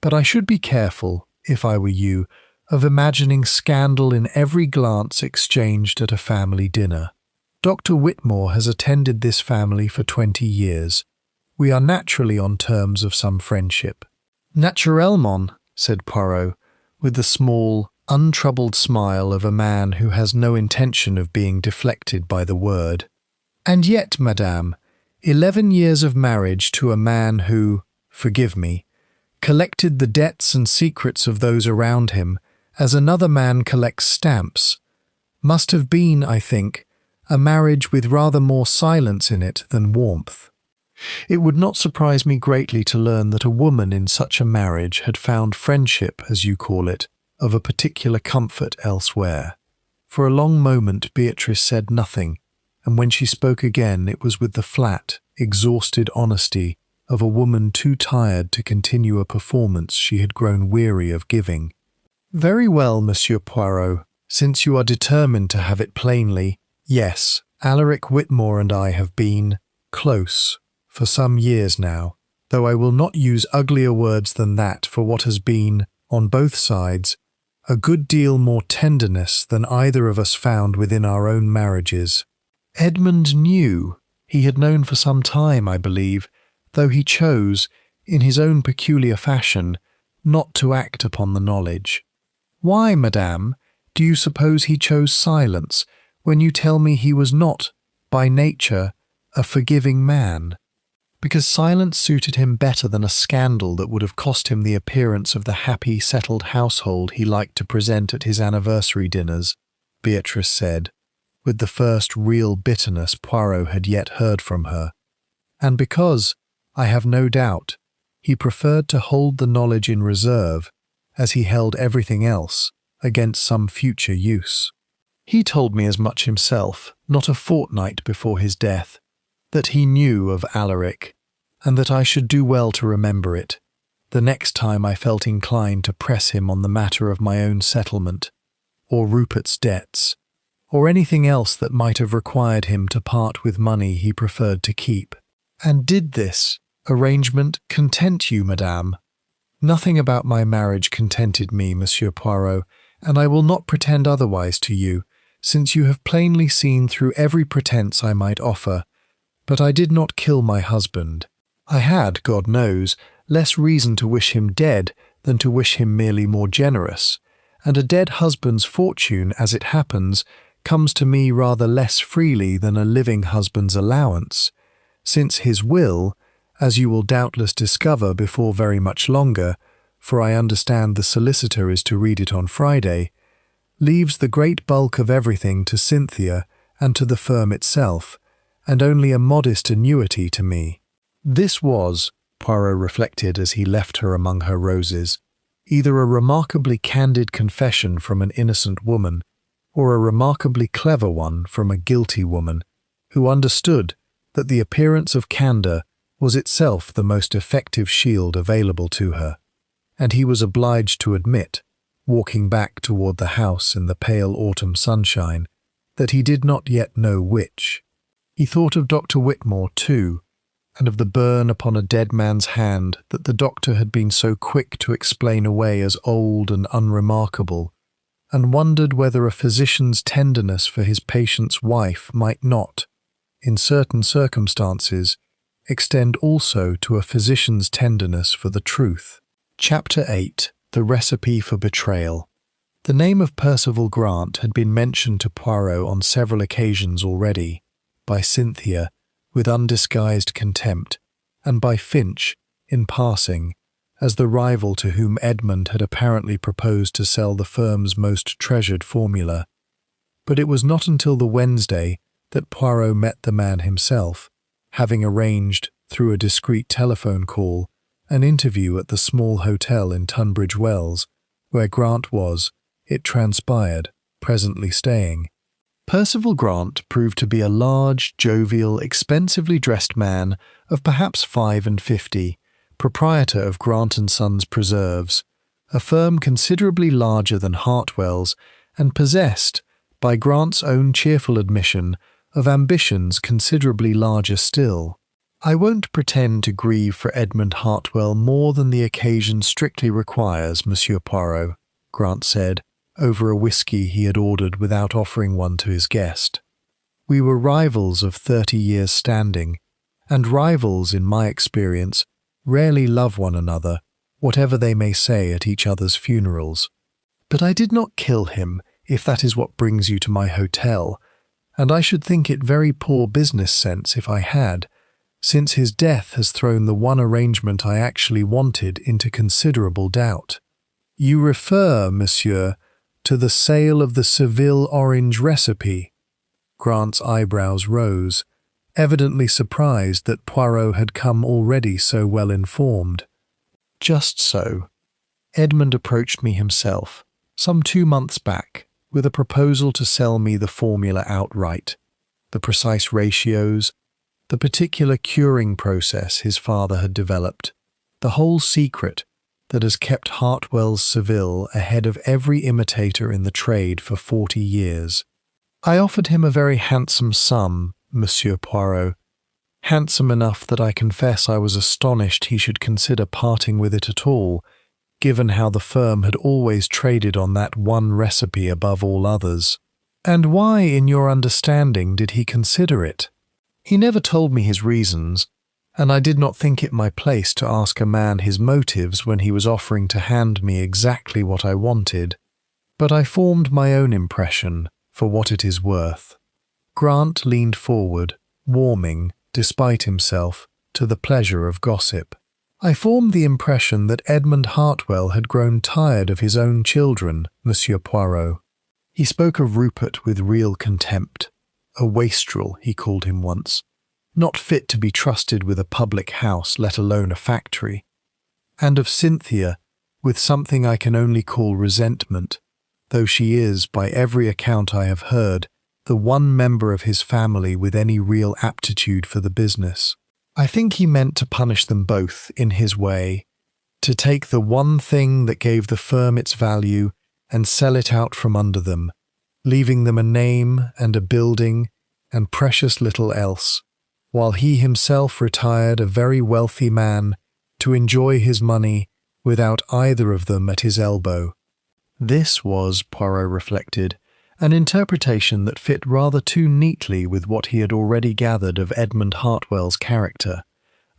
but I should be careful, if I were you, of imagining scandal in every glance exchanged at a family dinner. Dr. Whitmore has attended this family for 20 years. We are naturally on terms of some friendship. Naturellement, said Poirot, with the small, untroubled smile of a man who has no intention of being deflected by the word. And yet, madame, 11 years of marriage to a man who, forgive me, collected the debts and secrets of those around him as another man collects stamps, must have been, I think, a marriage with rather more silence in it than warmth. It would not surprise me greatly to learn that a woman in such a marriage had found friendship, as you call it, of a particular comfort elsewhere. For a long moment Beatrice said nothing, and when she spoke again it was with the flat, exhausted honesty of a woman too tired to continue a performance she had grown weary of giving. Very well, Monsieur Poirot, since you are determined to have it plainly, yes, Alaric Whitmore and I have been close for some years now, though I will not use uglier words than that for what has been, on both sides, a good deal more tenderness than either of us found within our own marriages. Edmund knew, he had known for some time, I believe, though he chose, in his own peculiar fashion, not to act upon the knowledge. Why, madame, do you suppose he chose silence when you tell me he was not, by nature, a forgiving man? Because silence suited him better than a scandal that would have cost him the appearance of the happy, settled household he liked to present at his anniversary dinners, Beatrice said, with the first real bitterness Poirot had yet heard from her. And because, I have no doubt, he preferred to hold the knowledge in reserve, as he held everything else, against some future use. He told me as much himself, not a fortnight before his death, that he knew of Alaric, and that I should do well to remember it, the next time I felt inclined to press him on the matter of my own settlement, or Rupert's debts, or anything else that might have required him to part with money he preferred to keep. And did this arrangement content you, madame? Nothing about my marriage contented me, Monsieur Poirot, and I will not pretend otherwise to you, since you have plainly seen through every pretence I might offer. But I did not kill my husband. I had, God knows, less reason to wish him dead than to wish him merely more generous, and a dead husband's fortune, as it happens, comes to me rather less freely than a living husband's allowance, since his will, as you will doubtless discover before very much longer, for I understand the solicitor is to read it on Friday, leaves the great bulk of everything to Cynthia and to the firm itself, and only a modest annuity to me. This was, Poirot reflected as he left her among her roses, either a remarkably candid confession from an innocent woman, or a remarkably clever one from a guilty woman, who understood that the appearance of candour was itself the most effective shield available to her, and he was obliged to admit, walking back toward the house in the pale autumn sunshine, that he did not yet know which. He thought of Dr. Whitmore, too, and of the burn upon a dead man's hand that the doctor had been so quick to explain away as old and unremarkable, and wondered whether a physician's tenderness for his patient's wife might not, in certain circumstances, extend also to a physician's tenderness for the truth. Chapter 8. The Recipe for Betrayal. The name of Percival Grant had been mentioned to Poirot on several occasions already, by Cynthia with undisguised contempt, and by Finch, in passing, as the rival to whom Edmund had apparently proposed to sell the firm's most treasured formula. But it was not until the Wednesday that Poirot met the man himself, having arranged, through a discreet telephone call, an interview at the small hotel in Tunbridge Wells, where Grant was, it transpired, presently staying. Percival Grant proved to be a large, jovial, expensively dressed man of perhaps 55, proprietor of Grant & Sons Preserves, a firm considerably larger than Hartwell's, and possessed, by Grant's own cheerful admission, of ambitions considerably larger still. "I won't pretend to grieve for Edmund Hartwell more than the occasion strictly requires, Monsieur Poirot," Grant said, over a whisky he had ordered without offering one to his guest. "We were rivals of 30 years' standing, and rivals, in my experience, rarely love one another, whatever they may say at each other's funerals. But I did not kill him, if that is what brings you to my hotel, and I should think it very poor business sense if I had, since his death has thrown the one arrangement I actually wanted into considerable doubt." "You refer, monsieur, to the sale of the Seville orange recipe?" Grant's eyebrows rose, evidently surprised that Poirot had come already so well informed. "Just so. Edmund approached me himself, some 2 months back, with a proposal to sell me the formula outright, the precise ratios, the particular curing process his father had developed, the whole secret that has kept Hartwell's Seville ahead of every imitator in the trade for 40 years. I offered him a very handsome sum, Monsieur Poirot, handsome enough that I confess I was astonished he should consider parting with it at all, given how the firm had always traded on that one recipe above all others. And why, in your understanding, did he consider it? He never told me his reasons, and I did not think it my place to ask a man his motives when he was offering to hand me exactly what I wanted, but I formed my own impression, for what it is worth." Grant leaned forward, warming, despite himself, to the pleasure of gossip. "I formed the impression that Edmund Hartwell had grown tired of his own children, Monsieur Poirot." He spoke of Rupert with real contempt. A wastrel, he called him once, not fit to be trusted with a public house, let alone a factory. And of Cynthia, with something I can only call resentment, though she is, by every account I have heard, the one member of his family with any real aptitude for the business. I think he meant to punish them both in his way, to take the one thing that gave the firm its value and sell it out from under them, leaving them a name and a building and precious little else, while he himself retired a very wealthy man to enjoy his money without either of them at his elbow. This was, Poirot reflected, an interpretation that fit rather too neatly with what he had already gathered of Edmund Hartwell's character,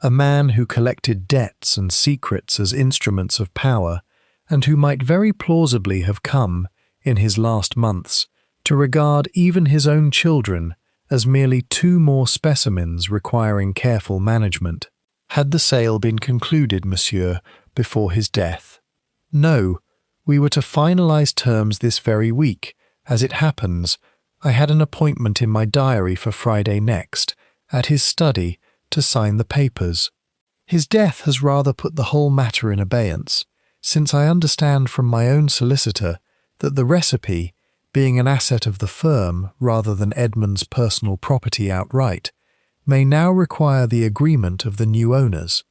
a man who collected debts and secrets as instruments of power, and who might very plausibly have come, in his last months, to regard even his own children as merely 2 more specimens requiring careful management. Had the sale been concluded, monsieur, before his death? No, we were to finalize terms this very week. As it happens, I had an appointment in my diary for Friday next, at his study, to sign the papers. His death has rather put the whole matter in abeyance, since I understand from my own solicitor that the recipe, being an asset of the firm rather than Edmund's personal property outright, may now require the agreement of the new owners,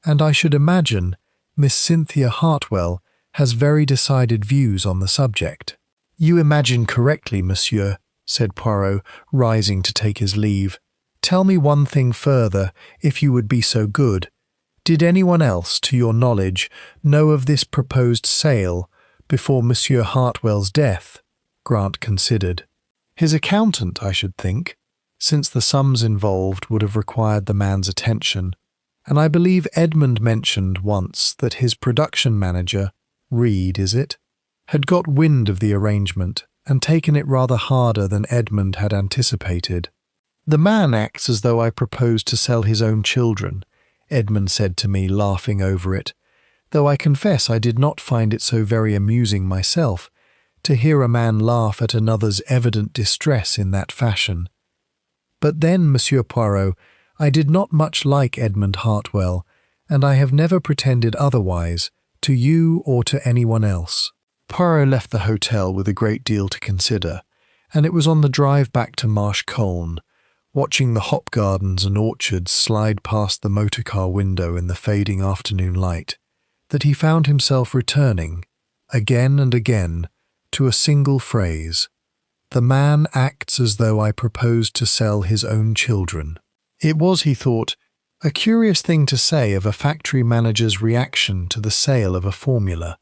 and I should imagine Miss Cynthia Hartwell has very decided views on the subject. "You imagine correctly, monsieur," said Poirot, rising to take his leave. "Tell me one thing further, if you would be so good. Did anyone else, to your knowledge, know of this proposed sale before Monsieur Hartwell's death?" Grant considered. "His accountant, I should think, since the sums involved would have required the man's attention, and I believe Edmund mentioned once that his production manager, Reed, is it, had got wind of the arrangement and taken it rather harder than Edmund had anticipated. "The man acts as though I proposed to sell his own children," Edmund said to me, laughing over it, though I confess I did not find it so very amusing myself to hear a man laugh at another's evident distress in that fashion. But then, Monsieur Poirot, I did not much like Edmund Hartwell, and I have never pretended otherwise, to you or to anyone else. Poirot left the hotel with a great deal to consider, and it was on the drive back to Marsh Colne, watching the hop gardens and orchards slide past the motor-car window in the fading afternoon light, that he found himself returning, again and again, to a single phrase: "The man acts as though I proposed to sell his own children." It was, he thought, a curious thing to say of a factory manager's reaction to the sale of a formula.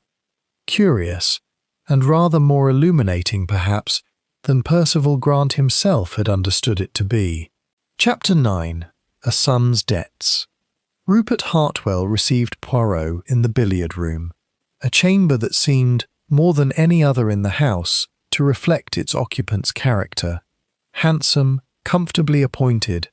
Curious, and rather more illuminating, perhaps, than Percival Grant himself had understood it to be. Chapter 9. A Son's Debts. Rupert Hartwell received Poirot in the billiard-room, a chamber that seemed, more than any other in the house, to reflect its occupant's character. Handsome, comfortably appointed,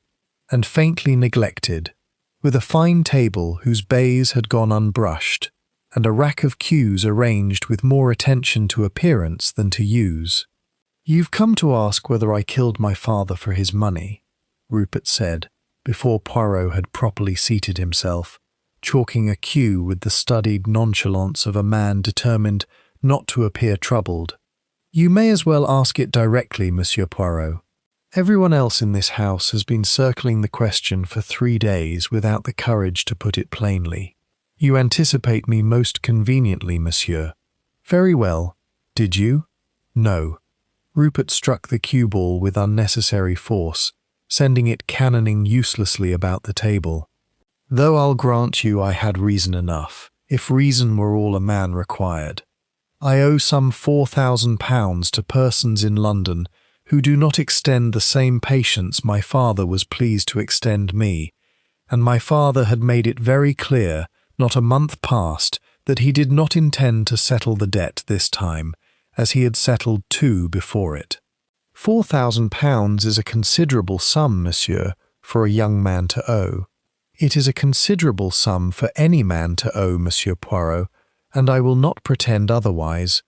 and faintly neglected, with a fine table whose baize had gone unbrushed, and a rack of cues arranged with more attention to appearance than to use. "You've come to ask whether I killed my father for his money," Rupert said, before Poirot had properly seated himself, chalking a cue with the studied nonchalance of a man determined not to appear troubled. "You may as well ask it directly, Monsieur Poirot. Everyone else in this house has been circling the question for 3 days without the courage to put it plainly. You anticipate me most conveniently, monsieur. Very well. Did you? No." Rupert struck the cue ball with unnecessary force, sending it cannoning uselessly about the table. "Though I'll grant you I had reason enough, if reason were all a man required. I owe some £4,000 to persons in London who do not extend the same patience my father was pleased to extend me, and my father had made it very clear, not a month past, that he did not intend to settle the debt this time, as he had settled 2 before it. £4,000 is a considerable sum, monsieur, for a young man to owe. It is a considerable sum for any man to owe, Monsieur Poirot, and I will not pretend otherwise,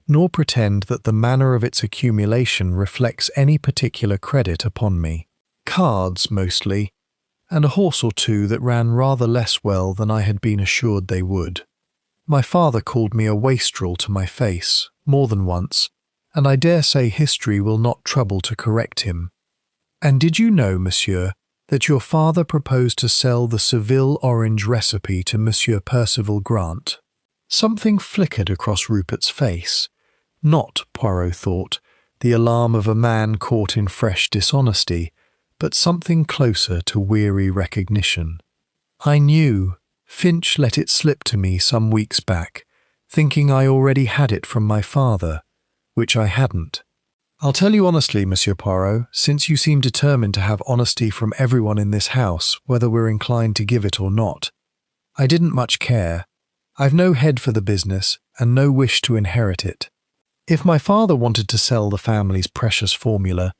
nor pretend that the manner of its accumulation reflects any particular credit upon me. Cards, mostly, and a horse or 2 that ran rather less well than I had been assured they would. My father called me a wastrel to my face, more than once, and I dare say history will not trouble to correct him. And did you know, monsieur, that your father proposed to sell the Seville orange recipe to Monsieur Percival Grant? Something flickered across Rupert's face. Not, Poirot thought, the alarm of a man caught in fresh dishonesty, but something closer to weary recognition. "I knew. Finch let it slip to me some weeks back, thinking I already had it from my father, which I hadn't. I'll tell you honestly, Monsieur Poirot, since you seem determined to have honesty from everyone in this house, whether we're inclined to give it or not. I didn't much care. I've no head for the business, and no wish to inherit it. If my father wanted to sell the family's precious formula,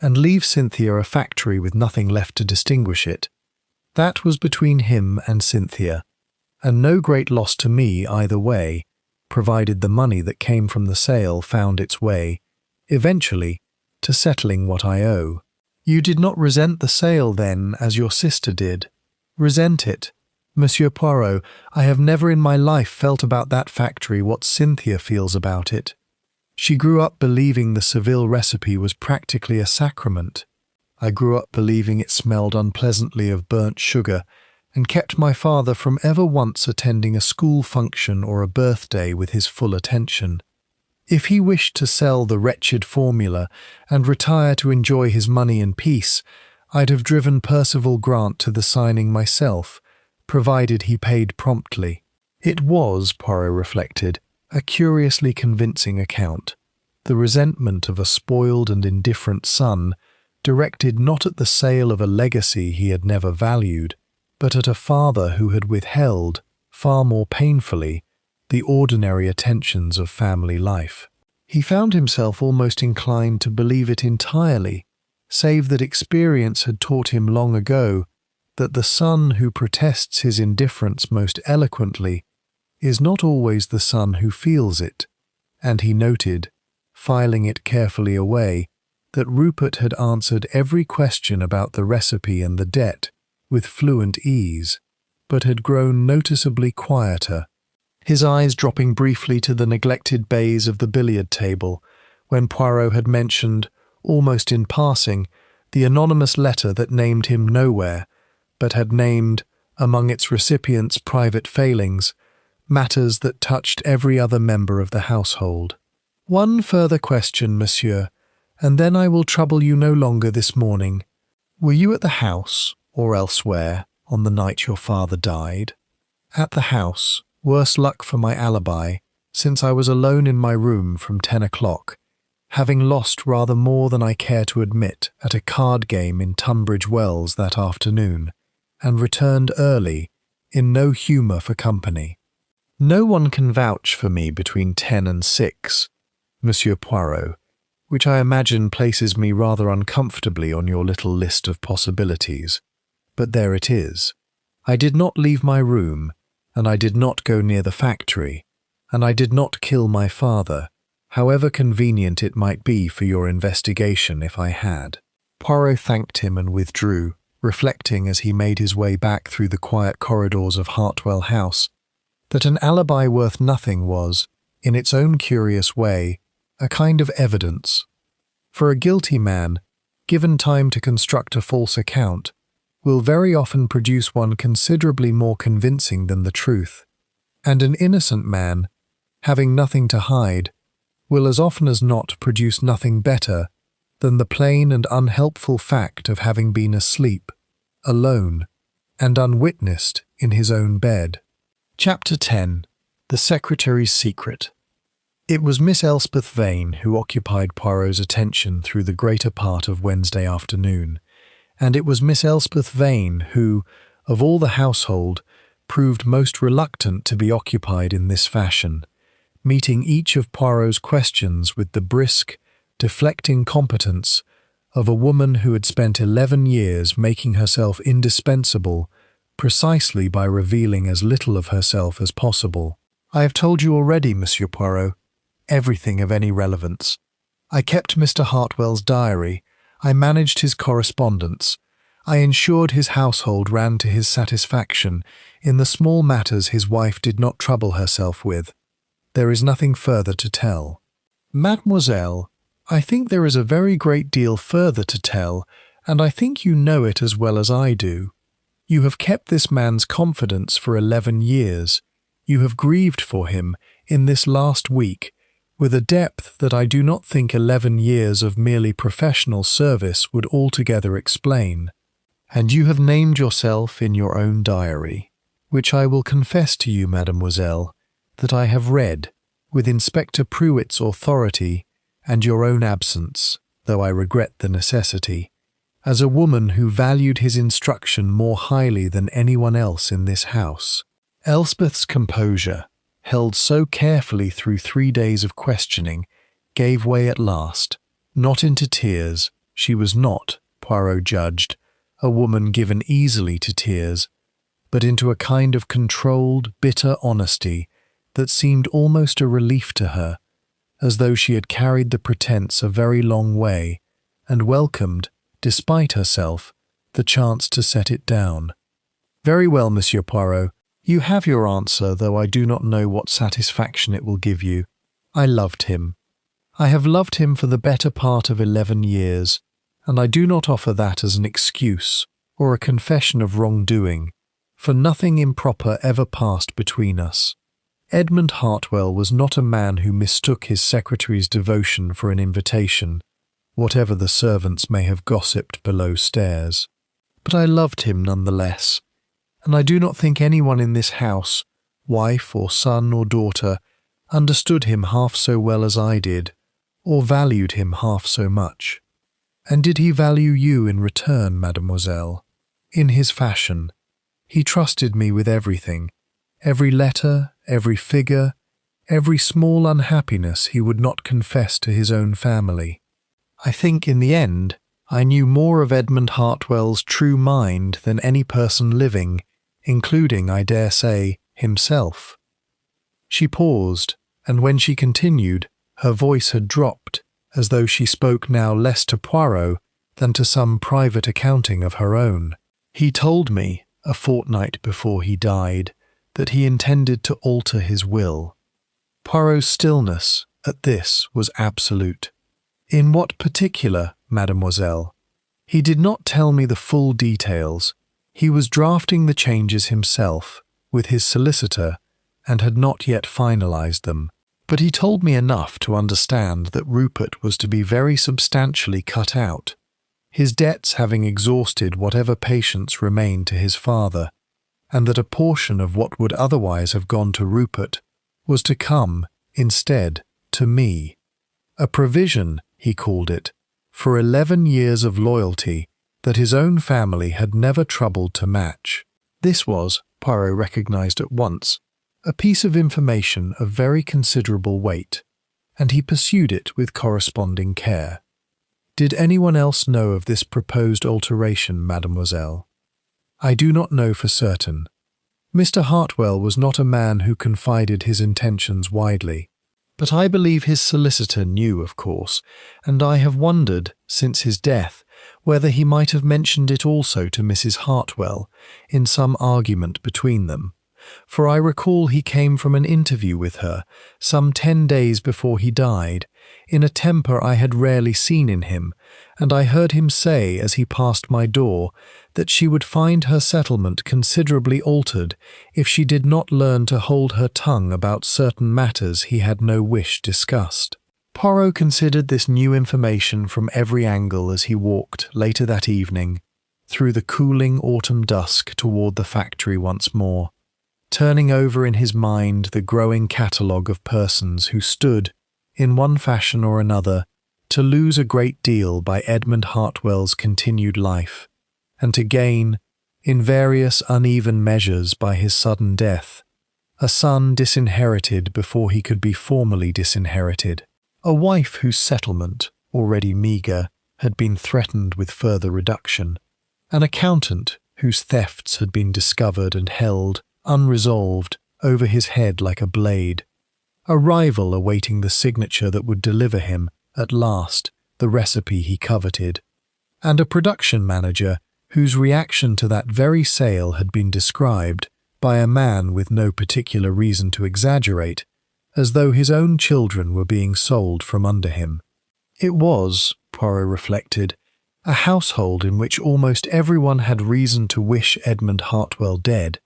and leave Cynthia a factory with nothing left to distinguish it, that was between him and Cynthia, and no great loss to me either way, provided the money that came from the sale found its way, eventually, to settling what I owe. You did not resent the sale, then, as your sister did? Resent it? Monsieur Poirot, I have never in my life felt about that factory what Cynthia feels about it. She grew up believing the Seville recipe was practically a sacrament. I grew up believing it smelled unpleasantly of burnt sugar, and kept my father from ever once attending a school function or a birthday with his full attention. If he wished to sell the wretched formula and retire to enjoy his money in peace, I'd have driven Percival Grant to the signing myself, provided he paid promptly. It was, Poirot reflected, a curiously convincing account. The resentment of a spoiled and indifferent son, directed not at the sale of a legacy he had never valued, but at a father who had withheld, far more painfully, the ordinary attentions of family life. He found himself almost inclined to believe it entirely, save that experience had taught him long ago that the son who protests his indifference most eloquently is not always the son who feels it, and he noted, filing it carefully away, that Rupert had answered every question about the recipe and the debt with fluent ease, but had grown noticeably quieter, his eyes dropping briefly to the neglected baize of the billiard table when Poirot had mentioned, almost in passing, the anonymous letter that named him nowhere, but had named, among its recipients' private failings, matters that touched every other member of the household. "One further question, monsieur, and then I will trouble you no longer this morning. Were you at the house, or elsewhere, on the night your father died?" "At the house. Worse luck for my alibi, since I was alone in my room from 10 o'clock, having lost rather more than I care to admit at a card game in Tunbridge Wells that afternoon, and returned early, in no humour for company. No one can vouch for me between 10 and 6, Monsieur Poirot, which I imagine places me rather uncomfortably on your little list of possibilities. But there it is. I did not leave my room, and I did not go near the factory, and I did not kill my father, however convenient it might be for your investigation if I had." Poirot thanked him and withdrew, reflecting as he made his way back through the quiet corridors of Hartwell House that an alibi worth nothing was, in its own curious way, a kind of evidence. For a guilty man, given time to construct a false account, will very often produce one considerably more convincing than the truth, and an innocent man, having nothing to hide, will as often as not produce nothing better than the plain and unhelpful fact of having been asleep, alone, and unwitnessed in his own bed. Chapter 10. The Secretary's Secret. It was Miss Elspeth Vane who occupied Poirot's attention through the greater part of Wednesday afternoon, and it was Miss Elspeth Vane who, of all the household, proved most reluctant to be occupied in this fashion, meeting each of Poirot's questions with the brisk, deflecting competence of a woman who had spent 11 years making herself indispensable precisely by revealing as little of herself as possible. "I have told you already, Monsieur Poirot, everything of any relevance. I kept Mr. Hartwell's diary, I managed his correspondence, I ensured his household ran to his satisfaction in the small matters his wife did not trouble herself with. There is nothing further to tell." "Mademoiselle, I think there is a very great deal further to tell, and I think you know it as well as I do. You have kept this man's confidence for 11 years. You have grieved for him, in this last week, with a depth that I do not think 11 years of merely professional service would altogether explain. And you have named yourself in your own diary, which I will confess to you, mademoiselle, that I have read, with Inspector Pruitt's authority and your own absence, though I regret the necessity, as a woman who valued his instruction more highly than anyone else in this house." Elspeth's composure, held so carefully through 3 days of questioning, gave way at last, not into tears. She was not, Poirot judged, a woman given easily to tears, but into a kind of controlled, bitter honesty that seemed almost a relief to her, as though she had carried the pretence a very long way, and welcomed, despite herself, the chance to set it down. "Very well, Monsieur Poirot. You have your answer, though I do not know what satisfaction it will give you. I loved him. I have loved him for the better part of 11 years, and I do not offer that as an excuse or a confession of wrongdoing, for nothing improper ever passed between us. Edmund Hartwell was not a man who mistook his secretary's devotion for an invitation, whatever the servants may have gossiped below stairs. But I loved him none the less, and I do not think anyone in this house, wife or son or daughter, understood him half so well as I did, or valued him half so much. And did he value you in return, mademoiselle? In his fashion. He trusted me with everything, every letter, every figure, every small unhappiness he would not confess to his own family. I think, in the end, I knew more of Edmund Hartwell's true mind than any person living, including, I dare say, himself." She paused, and when she continued, her voice had dropped, as though she spoke now less to Poirot than to some private accounting of her own. "He told me, a fortnight before he died, that he intended to alter his will." Poirot's stillness at this was absolute. "In what particular, mademoiselle?" "He did not tell me the full details. He was drafting the changes himself, with his solicitor, and had not yet finalized them. But he told me enough to understand that Rupert was to be very substantially cut out, his debts having exhausted whatever patience remained to his father, and that a portion of what would otherwise have gone to Rupert was to come, instead, to me. A provision, he called it, for 11 years of loyalty that his own family had never troubled to match. This was, Poirot recognized at once, a piece of information of very considerable weight, and he pursued it with corresponding care. "Did anyone else know of this proposed alteration, mademoiselle?" "I do not know for certain. Mr. Hartwell was not a man who confided his intentions widely. But I believe his solicitor knew, of course, and I have wondered, since his death, whether he might have mentioned it also to Mrs. Hartwell in some argument between them. For I recall he came from an interview with her, some 10 days before he died, in a temper I had rarely seen in him, and I heard him say as he passed my door that she would find her settlement considerably altered if she did not learn to hold her tongue about certain matters he had no wish discussed. Poirot considered this new information from every angle as he walked, later that evening, through the cooling autumn dusk toward the factory once more, turning over in his mind the growing catalogue of persons who stood, in one fashion or another, to lose a great deal by Edmund Hartwell's continued life, and to gain, in various uneven measures by his sudden death, a son disinherited before he could be formally disinherited, a wife whose settlement, already meagre, had been threatened with further reduction, an accountant whose thefts had been discovered and held, unresolved, over his head like a blade, a rival awaiting the signature that would deliver him, at last, the recipe he coveted, and a production manager whose reaction to that very sale had been described, by a man with no particular reason to exaggerate, as though his own children were being sold from under him. It was, Poirot reflected, a household in which almost everyone had reason to wish Edmund Hartwell dead,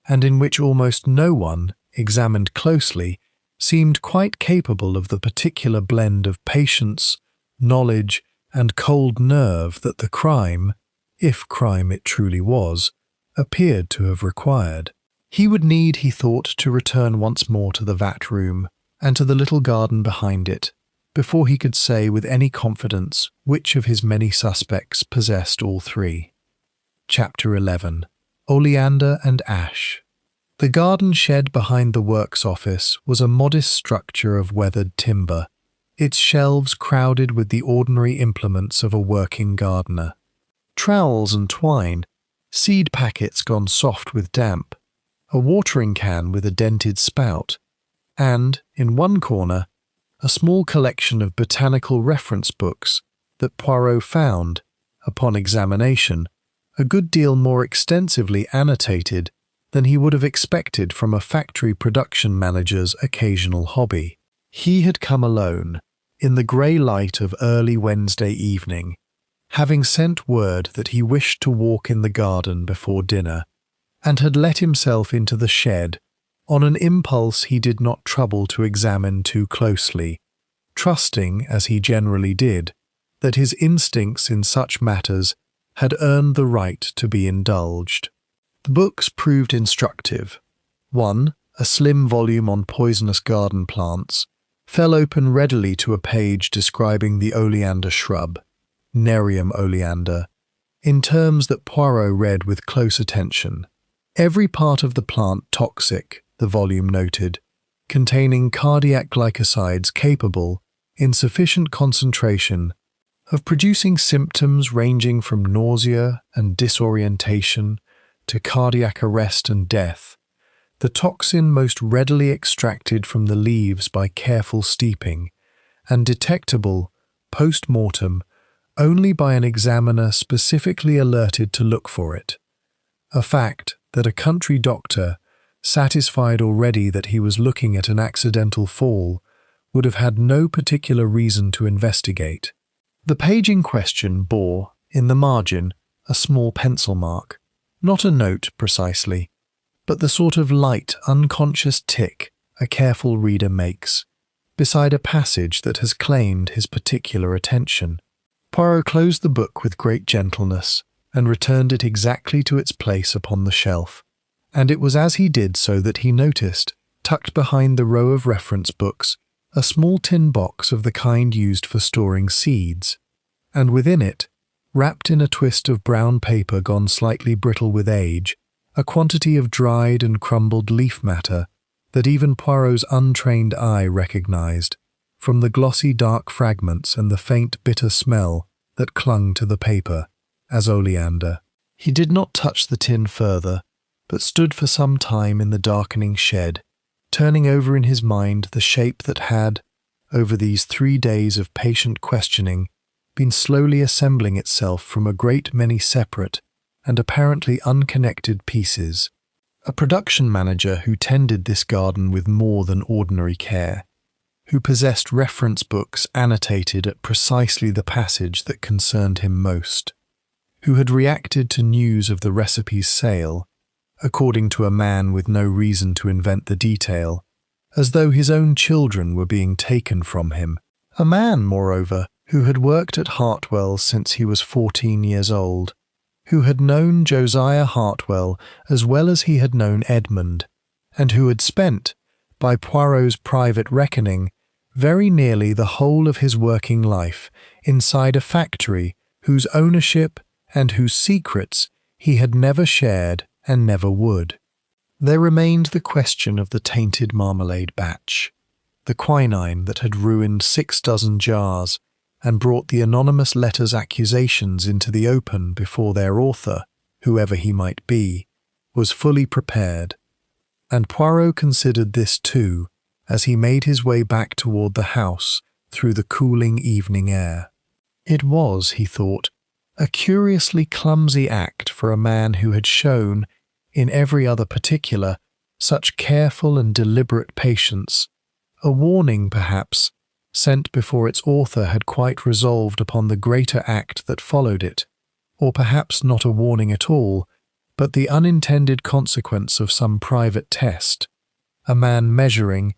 and in which almost no one, examined closely, seemed quite capable of the particular blend of patience, knowledge, and cold nerve that the crime, if crime it truly was, appeared to have required. He would need, he thought, to return once more to the vat room, and to the little garden behind it, before he could say with any confidence which of his many suspects possessed all three. Chapter 11. Oleander and Ash. The garden shed behind the works office was a modest structure of weathered timber, its shelves crowded with the ordinary implements of a working gardener. Trowels and twine, seed packets gone soft with damp, a watering can with a dented spout, and, in one corner, a small collection of botanical reference books that Poirot found, upon examination, a good deal more extensively annotated than he would have expected from a factory production manager's occasional hobby. He had come alone, in the grey light of early Wednesday evening, having sent word that he wished to walk in the garden before dinner, and had let himself into the shed on an impulse he did not trouble to examine too closely, trusting, as he generally did, that his instincts in such matters had earned the right to be indulged. The books proved instructive. One, a slim volume on poisonous garden plants, fell open readily to a page describing the oleander shrub, Nerium oleander, in terms that Poirot read with close attention. Every part of the plant toxic, the volume noted, containing cardiac glycosides capable, in sufficient concentration, of producing symptoms ranging from nausea and disorientation to cardiac arrest and death, the toxin most readily extracted from the leaves by careful steeping, and detectable, post-mortem, only by an examiner specifically alerted to look for it, a fact that a country doctor, satisfied already that he was looking at an accidental fall, would have had no particular reason to investigate. The page in question bore, in the margin, a small pencil mark, not a note precisely, but the sort of light, unconscious tick a careful reader makes, beside a passage that has claimed his particular attention. Poirot closed the book with great gentleness and returned it exactly to its place upon the shelf, and it was as he did so that he noticed, tucked behind the row of reference books, a small tin box of the kind used for storing seeds, and within it, wrapped in a twist of brown paper gone slightly brittle with age, a quantity of dried and crumbled leaf matter that even Poirot's untrained eye recognized, from the glossy dark fragments and the faint bitter smell that clung to the paper, as oleander. He did not touch the tin further, but stood for some time in the darkening shed, turning over in his mind the shape that had, over these 3 days of patient questioning, been slowly assembling itself from a great many separate and apparently unconnected pieces. A production manager who tended this garden with more than ordinary care, who possessed reference books annotated at precisely the passage that concerned him most, who had reacted to news of the recipe's sale, according to a man with no reason to invent the detail, as though his own children were being taken from him. A man, moreover, who had worked at Hartwell's since he was 14 years old, who had known Josiah Hartwell as well as he had known Edmund, and who had spent, by Poirot's private reckoning, very nearly the whole of his working life inside a factory whose ownership and whose secrets he had never shared and never would. There remained the question of the tainted marmalade batch, the quinine that had ruined 6 dozen jars and brought the anonymous letter's accusations into the open before their author, whoever he might be, was fully prepared, and Poirot considered this too as he made his way back toward the house through the cooling evening air. It was, he thought, a curiously clumsy act for a man who had shown, in every other particular, such careful and deliberate patience, a warning, perhaps, sent before its author had quite resolved upon the greater act that followed it, or perhaps not a warning at all, but the unintended consequence of some private test, a man measuring,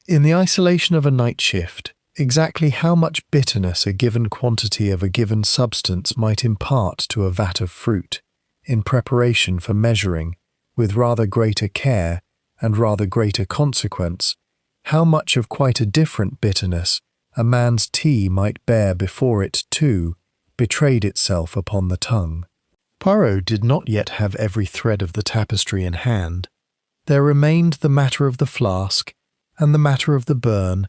in the isolation of a night shift, exactly how much bitterness a given quantity of a given substance might impart to a vat of fruit, in preparation for measuring, with rather greater care and rather greater consequence, how much of quite a different bitterness a man's tea might bear before it, too, betrayed itself upon the tongue. Poirot did not yet have every thread of the tapestry in hand. There remained the matter of the flask, and the matter of the burn,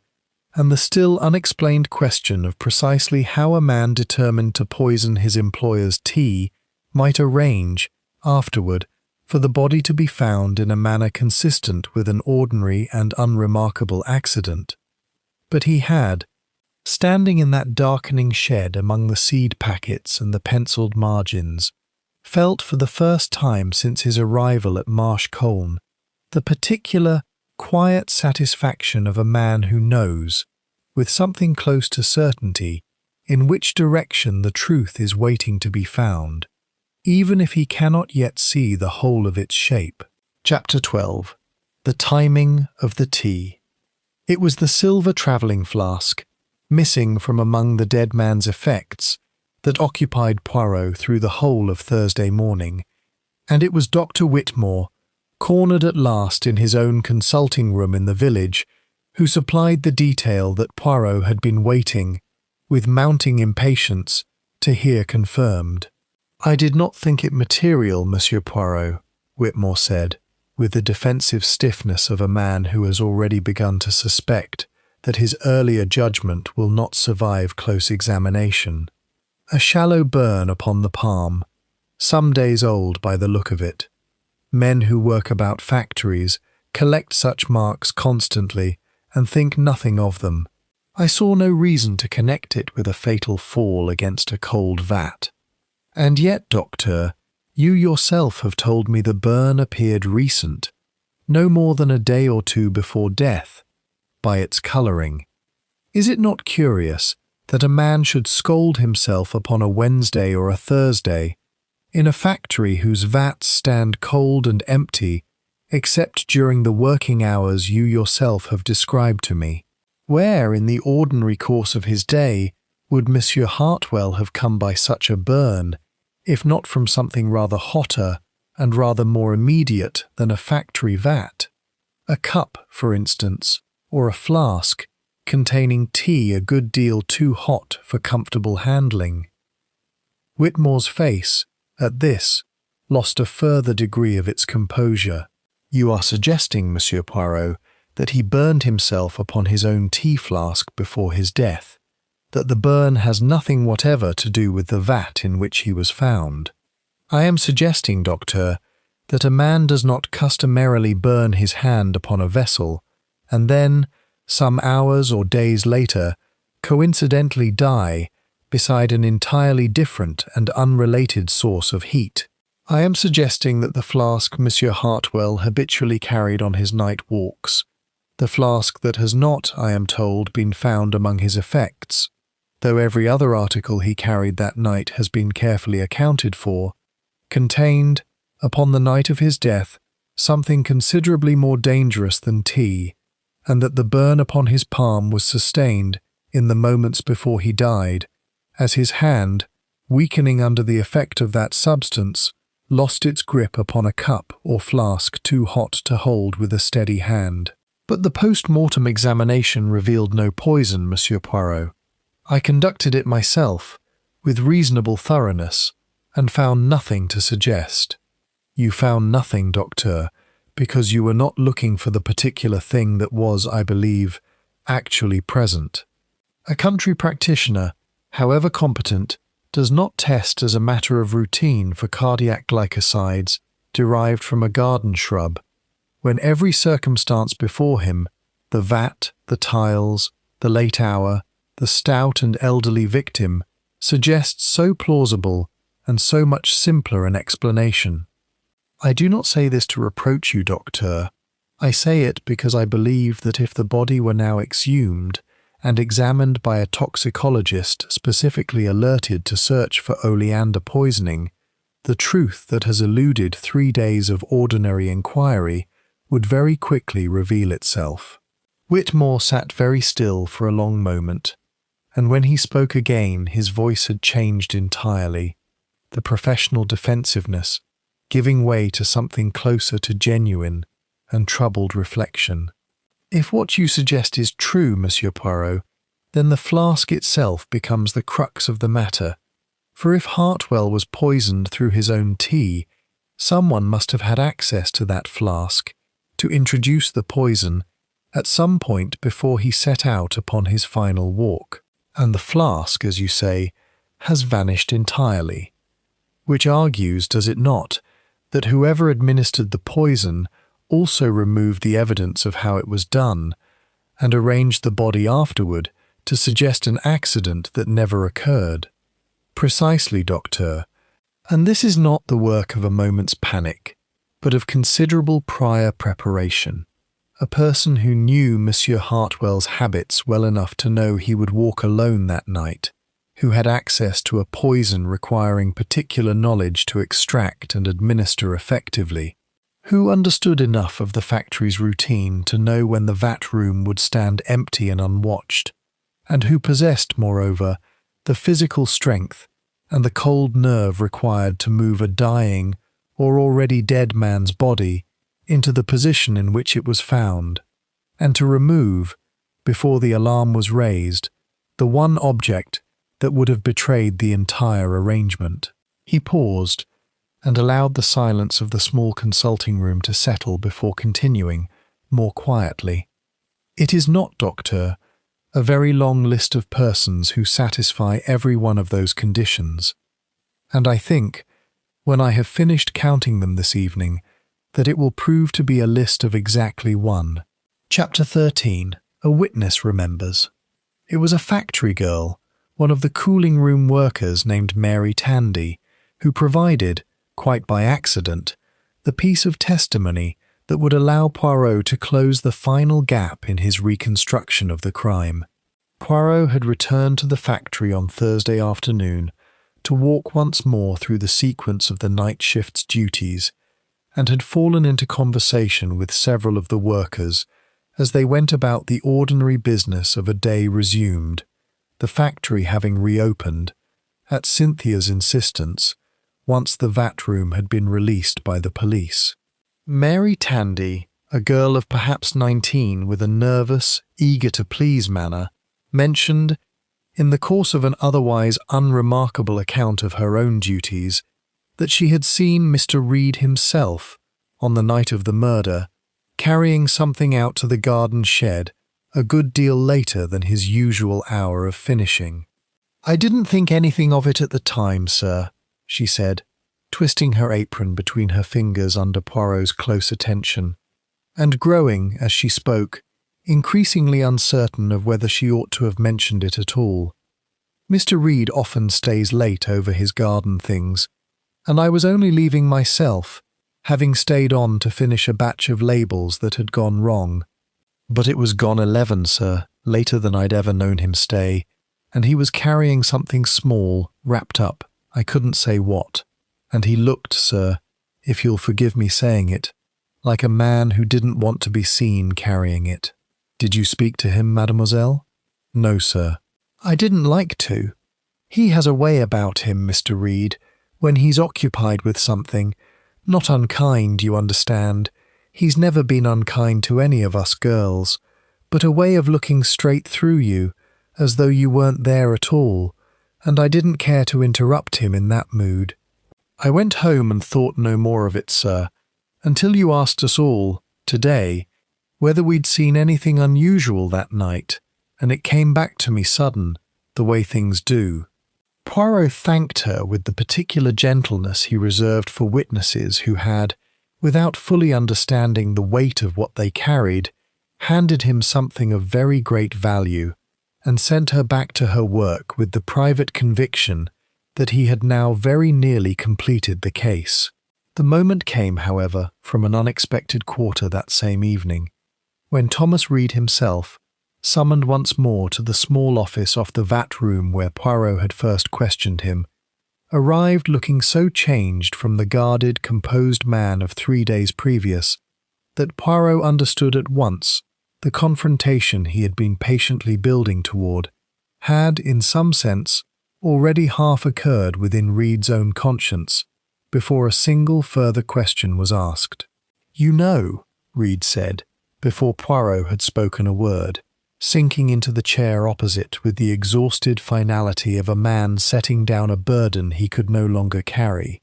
and the still unexplained question of precisely how a man determined to poison his employer's tea might arrange, afterward, for the body to be found in a manner consistent with an ordinary and unremarkable accident. But he had, standing in that darkening shed among the seed packets and the pencilled margins, felt for the first time since his arrival at Marsh Colne the particular, quiet satisfaction of a man who knows, with something close to certainty, in which direction the truth is waiting to be found, even if he cannot yet see the whole of its shape. Chapter 12. The Timing of the Tea. It was the silver travelling flask, missing from among the dead man's effects, that occupied Poirot through the whole of Thursday morning, and it was Dr. Whitmore, cornered at last in his own consulting room in the village, who supplied the detail that Poirot had been waiting, with mounting impatience, to hear confirmed. "I did not think it material, Monsieur Poirot," Whitmore said, with the defensive stiffness of a man who has already begun to suspect that his earlier judgment will not survive close examination. A shallow burn upon the palm, some days old by the look of it. Men who work about factories collect such marks constantly and think nothing of them. I saw no reason to connect it with a fatal fall against a cold vat. And yet, Doctor, you yourself have told me the burn appeared recent, no more than a day or two before death, by its colouring. Is it not curious that a man should scold himself upon a Wednesday or a Thursday, in a factory whose vats stand cold and empty, except during the working hours you yourself have described to me? Where, in the ordinary course of his day, would Monsieur Hartwell have come by such a burn, if not from something rather hotter and rather more immediate than a factory vat? A cup, for instance, or a flask, containing tea a good deal too hot for comfortable handling. Whitmore's face, at this, lost a further degree of its composure. You are suggesting, Monsieur Poirot, that he burned himself upon his own tea flask before his death, that the burn has nothing whatever to do with the vat in which he was found. I am suggesting, Doctor, that a man does not customarily burn his hand upon a vessel, and then, some hours or days later, coincidentally die beside an entirely different and unrelated source of heat. I am suggesting that the flask Monsieur Hartwell habitually carried on his night walks, the flask that has not, I am told, been found among his effects, though every other article he carried that night has been carefully accounted for, contained, upon the night of his death, something considerably more dangerous than tea, and that the burn upon his palm was sustained in the moments before he died, as his hand, weakening under the effect of that substance, lost its grip upon a cup or flask too hot to hold with a steady hand. But the post-mortem examination revealed no poison, Monsieur Poirot. I conducted it myself, with reasonable thoroughness, and found nothing to suggest. You found nothing, Docteur, because you were not looking for the particular thing that was, I believe, actually present. A country practitioner, however competent, does not test as a matter of routine for cardiac glycosides derived from a garden shrub, when every circumstance before him, the vat, the tiles, the late hour, the stout and elderly victim, suggests so plausible and so much simpler an explanation. I do not say this to reproach you, Docteur. I say it because I believe that if the body were now exhumed and examined by a toxicologist specifically alerted to search for oleander poisoning, the truth that has eluded 3 days of ordinary inquiry would very quickly reveal itself. Whitmore sat very still for a long moment, and when he spoke again his voice had changed entirely, the professional defensiveness giving way to something closer to genuine and troubled reflection. If what you suggest is true, Monsieur Poirot, then the flask itself becomes the crux of the matter, for if Hartwell was poisoned through his own tea, someone must have had access to that flask to introduce the poison at some point before he set out upon his final walk, and the flask, as you say, has vanished entirely, which argues, does it not, that whoever administered the poison also removed the evidence of how it was done, and arranged the body afterward to suggest an accident that never occurred. Precisely, Docteur, and this is not the work of a moment's panic, but of considerable prior preparation. A person who knew Monsieur Hartwell's habits well enough to know he would walk alone that night, who had access to a poison requiring particular knowledge to extract and administer effectively, who understood enough of the factory's routine to know when the vat room would stand empty and unwatched, and who possessed, moreover, the physical strength and the cold nerve required to move a dying or already dead man's body into the position in which it was found, and to remove, before the alarm was raised, the one object that would have betrayed the entire arrangement. He paused, and allowed the silence of the small consulting room to settle before continuing, more quietly. It is not, Doctor, a very long list of persons who satisfy every one of those conditions, and I think, when I have finished counting them this evening, that it will prove to be a list of exactly one. Chapter 13. A witness remembers. It was a factory girl, one of the cooling room workers named Mary Tandy, who provided, quite by accident, the piece of testimony that would allow Poirot to close the final gap in his reconstruction of the crime. Poirot had returned to the factory on Thursday afternoon to walk once more through the sequence of the night shift's duties, and had fallen into conversation with several of the workers as they went about the ordinary business of a day resumed, the factory having reopened, at Cynthia's insistence, once the vat room had been released by the police. Mary Tandy, a girl of perhaps 19 with a nervous, eager-to-please manner, mentioned, in the course of an otherwise unremarkable account of her own duties, that she had seen Mr. Reed himself, on the night of the murder, carrying something out to the garden shed a good deal later than his usual hour of finishing. "I didn't think anything of it at the time, sir," she said, twisting her apron between her fingers under Poirot's close attention, and growing, as she spoke, increasingly uncertain of whether she ought to have mentioned it at all. "Mr. Reed often stays late over his garden things, and I was only leaving myself, having stayed on to finish a batch of labels that had gone wrong. But it was gone 11, sir, later than I'd ever known him stay, and he was carrying something small, wrapped up, I couldn't say what, and he looked, sir, if you'll forgive me saying it, like a man who didn't want to be seen carrying it." "Did you speak to him, mademoiselle?" "No, sir." "I didn't like to. He has a way about him, Mr. Reed, when he's occupied with something. Not unkind, you understand. He's never been unkind to any of us girls, but a way of looking straight through you, as though you weren't there at all, and I didn't care to interrupt him in that mood. I went home and thought no more of it, sir, until you asked us all, today, whether we'd seen anything unusual that night, and it came back to me sudden, the way things do." Poirot thanked her with the particular gentleness he reserved for witnesses who had, without fully understanding the weight of what they carried, handed him something of very great value, and sent her back to her work with the private conviction that he had now very nearly completed the case. The moment came, however, from an unexpected quarter that same evening, when Thomas Reed himself, summoned once more to the small office off the vat room where Poirot had first questioned him, arrived looking so changed from the guarded, composed man of 3 days previous that Poirot understood at once the confrontation he had been patiently building toward had, in some sense, already half occurred within Reed's own conscience before a single further question was asked. "You know," Reed said, before Poirot had spoken a word, sinking into the chair opposite with the exhausted finality of a man setting down a burden he could no longer carry.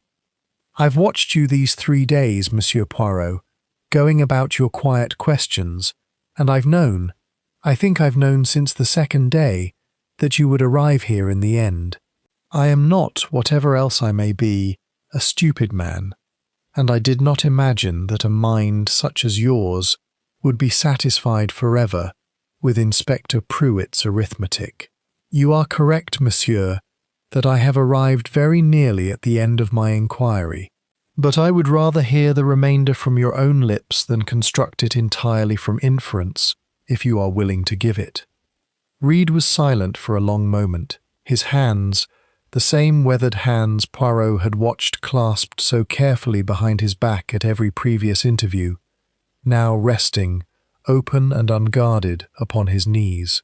"I've watched you these 3 days, Monsieur Poirot, going about your quiet questions, and I think I've known since the second day, that you would arrive here in the end. I am not, whatever else I may be, a stupid man, and I did not imagine that a mind such as yours would be satisfied forever with Inspector Pruitt's arithmetic. You are correct, monsieur, that I have arrived very nearly at the end of my inquiry, but I would rather hear the remainder from your own lips than construct it entirely from inference, if you are willing to give it." Reed was silent for a long moment, his hands, the same weathered hands Poirot had watched clasped so carefully behind his back at every previous interview, now resting, open and unguarded, upon his knees.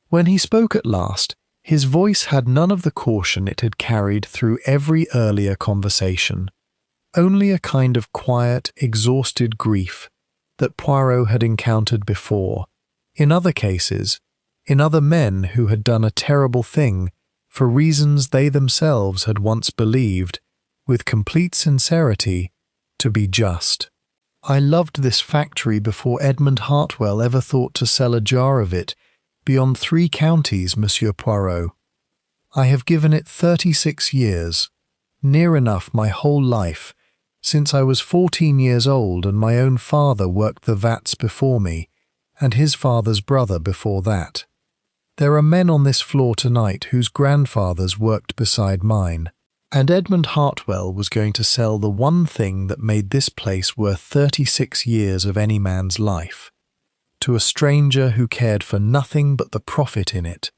When he spoke at last, his voice had none of the caution it had carried through every earlier conversation, only a kind of quiet, exhausted grief that Poirot had encountered before, in other cases, in other men who had done a terrible thing for reasons they themselves had once believed, with complete sincerity, to be just. "I loved this factory before Edmund Hartwell ever thought to sell a jar of it, beyond 3 counties, Monsieur Poirot. I have given it 36 years, near enough my whole life, since I was 14 years old and my own father worked the vats before me, and his father's brother before that. There are men on this floor tonight whose grandfathers worked beside mine, and Edmund Hartwell was going to sell the one thing that made this place worth 36 years of any man's life, to a stranger who cared for nothing but the profit in it,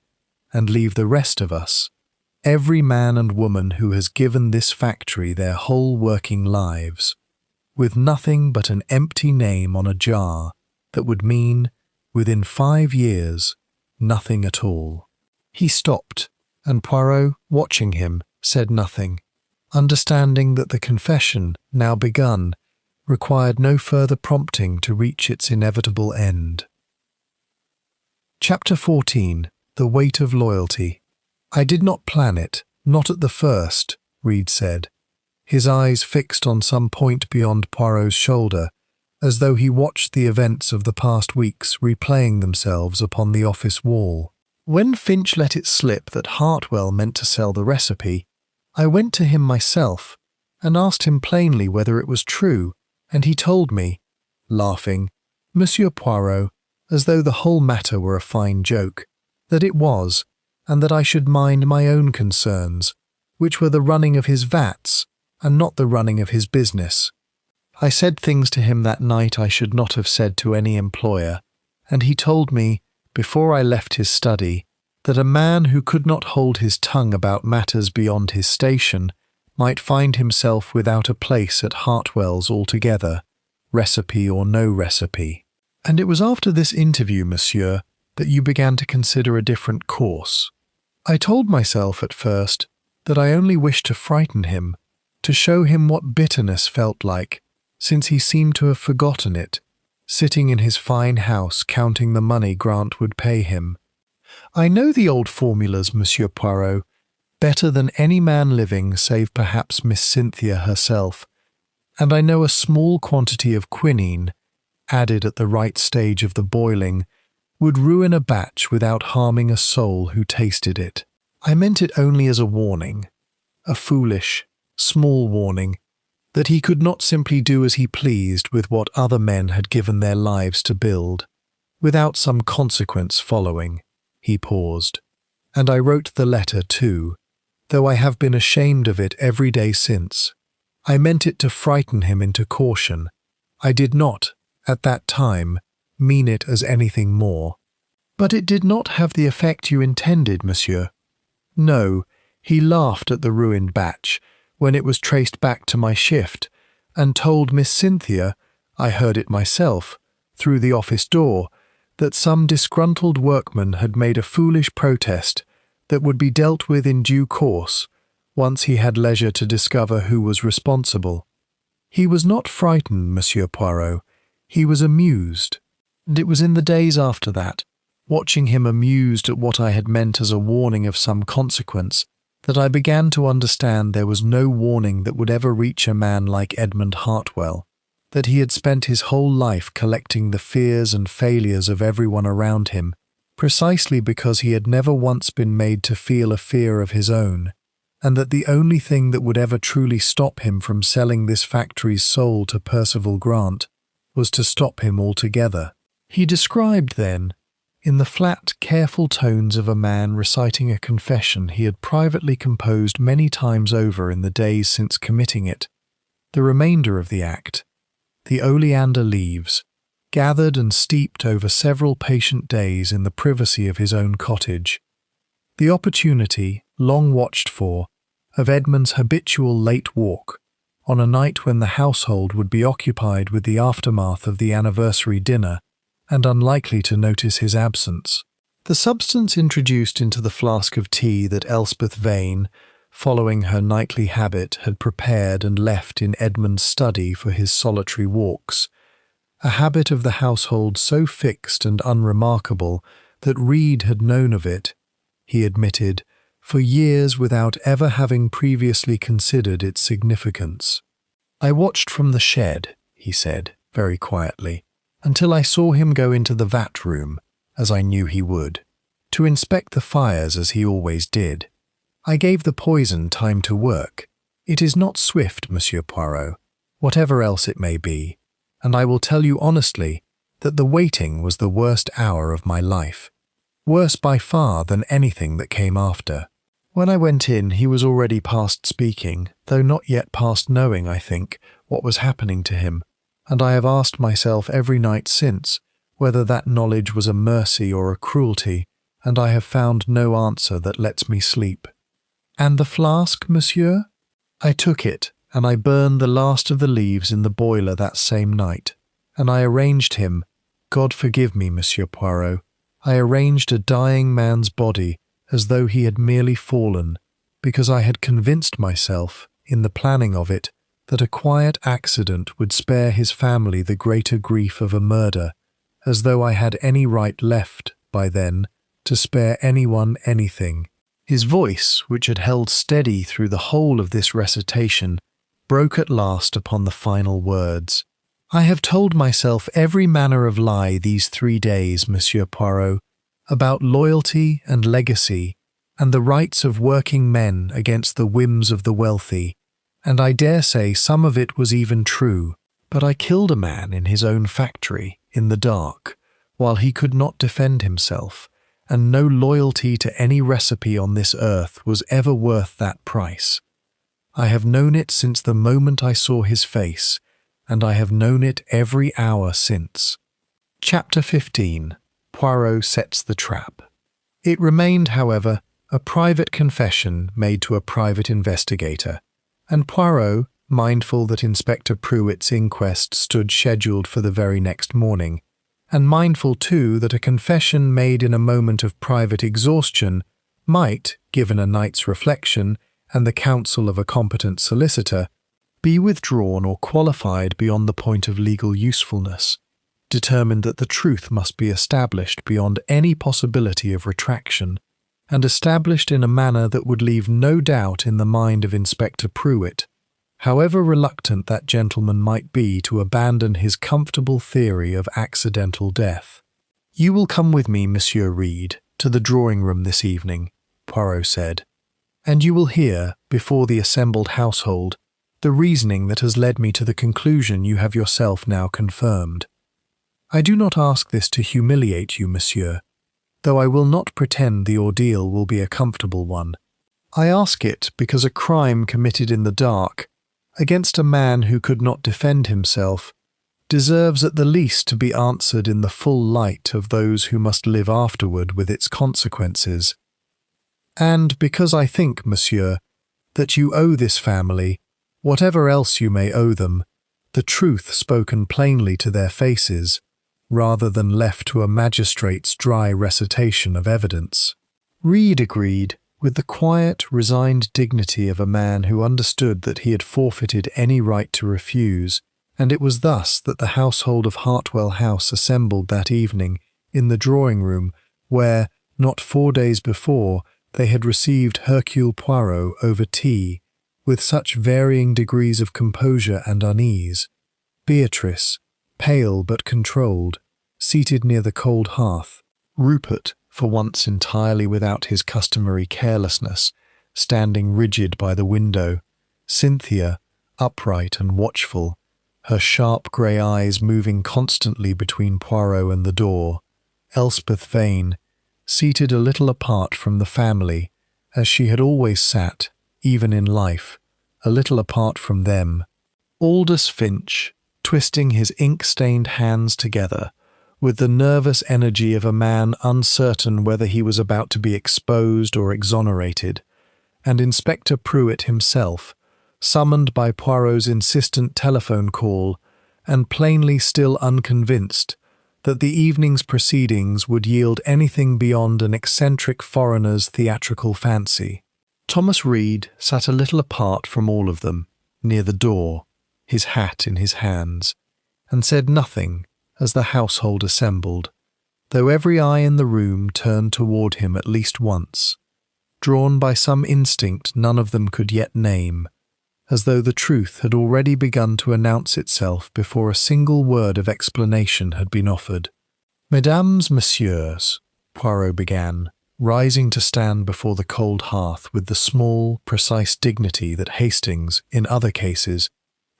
and leave the rest of us, every man and woman who has given this factory their whole working lives, with nothing but an empty name on a jar that would mean, within 5 years, nothing at all. He stopped, and Poirot, watching him, said nothing, understanding that the confession, now begun, required no further prompting to reach its inevitable end. Chapter 14. The Weight of Loyalty. I did not plan it, not at the first, Reed said, his eyes fixed on some point beyond Poirot's shoulder, as though he watched the events of the past weeks replaying themselves upon the office wall. When Finch let it slip that Hartwell meant to sell the recipe, I went to him myself and asked him plainly whether it was true, and he told me, laughing, Monsieur Poirot, as though the whole matter were a fine joke, that it was, and that I should mind my own concerns, which were the running of his vats, and not the running of his business. I said things to him that night I should not have said to any employer, and he told me, before I left his study, that a man who could not hold his tongue about matters beyond his station might find himself without a place at Hartwell's altogether, recipe or no recipe. And it was after this interview, monsieur, that you began to consider a different course. I told myself at first that I only wished to frighten him, to show him what bitterness felt like, since he seemed to have forgotten it, sitting in his fine house counting the money Grant would pay him. I know the old formulas, Monsieur Poirot, better than any man living save perhaps Miss Cynthia herself, and I know a small quantity of quinine, added at the right stage of the boiling, would ruin a batch without harming a soul who tasted it. I meant it only as a warning, a foolish, small warning, that he could not simply do as he pleased with what other men had given their lives to build, without some consequence following. He paused. And I wrote the letter too, though I have been ashamed of it every day since. I meant it to frighten him into caution. I did not, at that time, mean it as anything more. But it did not have the effect you intended, monsieur. No, he laughed at the ruined batch, when it was traced back to my shift, and told Miss Cynthia, I heard it myself, through the office door, that some disgruntled workman had made a foolish protest that would be dealt with in due course, once he had leisure to discover who was responsible. He was not frightened, Monsieur Poirot, he was amused, and it was in the days after that, watching him amused at what I had meant as a warning of some consequence, that I began to understand there was no warning that would ever reach a man like Edmund Hartwell, that he had spent his whole life collecting the fears and failures of everyone around him, precisely because he had never once been made to feel a fear of his own, and that the only thing that would ever truly stop him from selling this factory's soul to Percival Grant was to stop him altogether. He described then, in the flat, careful tones of a man reciting a confession he had privately composed many times over in the days since committing it, the remainder of the act, the oleander leaves, gathered and steeped over several patient days in the privacy of his own cottage, the opportunity, long watched for, of Edmund's habitual late walk, on a night when the household would be occupied with the aftermath of the anniversary dinner, and unlikely to notice his absence. The substance introduced into the flask of tea that Elspeth Vane, following her nightly habit, had prepared and left in Edmund's study for his solitary walks, a habit of the household so fixed and unremarkable that Reed had known of it, he admitted, for years without ever having previously considered its significance. I watched from the shed, he said, very quietly, until I saw him go into the vat room, as I knew he would. to inspect the fires as he always did. I gave the poison time to work. It is not swift, Monsieur Poirot, whatever else it may be, and I will tell you honestly that the waiting was the worst hour of my life, worse by far than anything that came after. When I went in, he was already past speaking, though not yet past knowing, I think, what was happening to him, and I have asked myself every night since whether that knowledge was a mercy or a cruelty, and I have found no answer that lets me sleep. And the flask, monsieur? I took it, and I burned the last of the leaves in the boiler that same night, and I arranged him, God forgive me, Monsieur Poirot, I arranged a dying man's body as though he had merely fallen, because I had convinced myself, in the planning of it, that a quiet accident would spare his family the greater grief of a murder, as though I had any right left, by then, to spare anyone anything. His voice, which had held steady through the whole of this recitation, broke at last upon the final words. I have told myself every manner of lie these 3 days, Monsieur Poirot, about loyalty and legacy, and the rights of working men against the whims of the wealthy, and I dare say some of it was even true, but I killed a man in his own factory, in the dark, while he could not defend himself, and no loyalty to any recipe on this earth was ever worth that price. I have known it since the moment I saw his face, and I have known it every hour since. Chapter 15. Poirot sets the trap. It remained, however, a private confession made to a private investigator, and Poirot, mindful that Inspector Pruitt's inquest stood scheduled for the very next morning, and mindful too that a confession made in a moment of private exhaustion might, given a night's reflection and the counsel of a competent solicitor, be withdrawn or qualified beyond the point of legal usefulness, determined that the truth must be established beyond any possibility of retraction, and established in a manner that would leave no doubt in the mind of Inspector Pruitt, however reluctant that gentleman might be to abandon his comfortable theory of accidental death. "You will come with me, Monsieur Reed, to the drawing-room this evening," Poirot said, "and you will hear, before the assembled household, the reasoning that has led me to the conclusion you have yourself now confirmed. I do not ask this to humiliate you, monsieur, though I will not pretend the ordeal will be a comfortable one. I ask it because a crime committed in the dark, against a man who could not defend himself, deserves at the least to be answered in the full light of those who must live afterward with its consequences. And because I think, monsieur, that you owe this family, whatever else you may owe them, the truth spoken plainly to their faces, rather than left to a magistrate's dry recitation of evidence." Reed agreed, with the quiet, resigned dignity of a man who understood that he had forfeited any right to refuse, and it was thus that the household of Hartwell House assembled that evening in the drawing-room where, not 4 days before, they had received Hercule Poirot over tea, with such varying degrees of composure and unease. Beatrice, pale but controlled, seated near the cold hearth. Rupert, for once entirely without his customary carelessness, standing rigid by the window. Cynthia, upright and watchful, her sharp grey eyes moving constantly between Poirot and the door. Elspeth Vane, seated a little apart from the family, as she had always sat, even in life, a little apart from them. Aldous Finch, twisting his ink-stained hands together, with the nervous energy of a man uncertain whether he was about to be exposed or exonerated, and Inspector Pruitt himself, summoned by Poirot's insistent telephone call, and plainly still unconvinced that the evening's proceedings would yield anything beyond an eccentric foreigner's theatrical fancy. Thomas Reed sat a little apart from all of them, near the door, his hat in his hands, and said nothing as the household assembled, though every eye in the room turned toward him at least once, drawn by some instinct none of them could yet name, as though the truth had already begun to announce itself before a single word of explanation had been offered. "Mesdames, messieurs," Poirot began, rising to stand before the cold hearth with the small, precise dignity that Hastings, in other cases,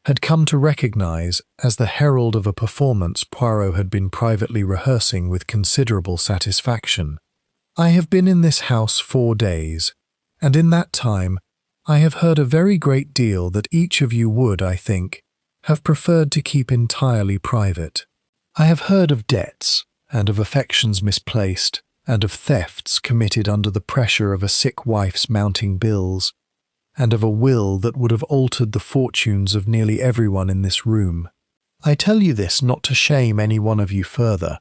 had come to recognize as the herald of a performance Poirot had been privately rehearsing with considerable satisfaction. "I have been in this house 4 days, and in that time I have heard a very great deal that each of you would, I think, have preferred to keep entirely private. I have heard of debts, and of affections misplaced, and of thefts committed under the pressure of a sick wife's mounting bills, and of a will that would have altered the fortunes of nearly everyone in this room. I tell you this not to shame any one of you further,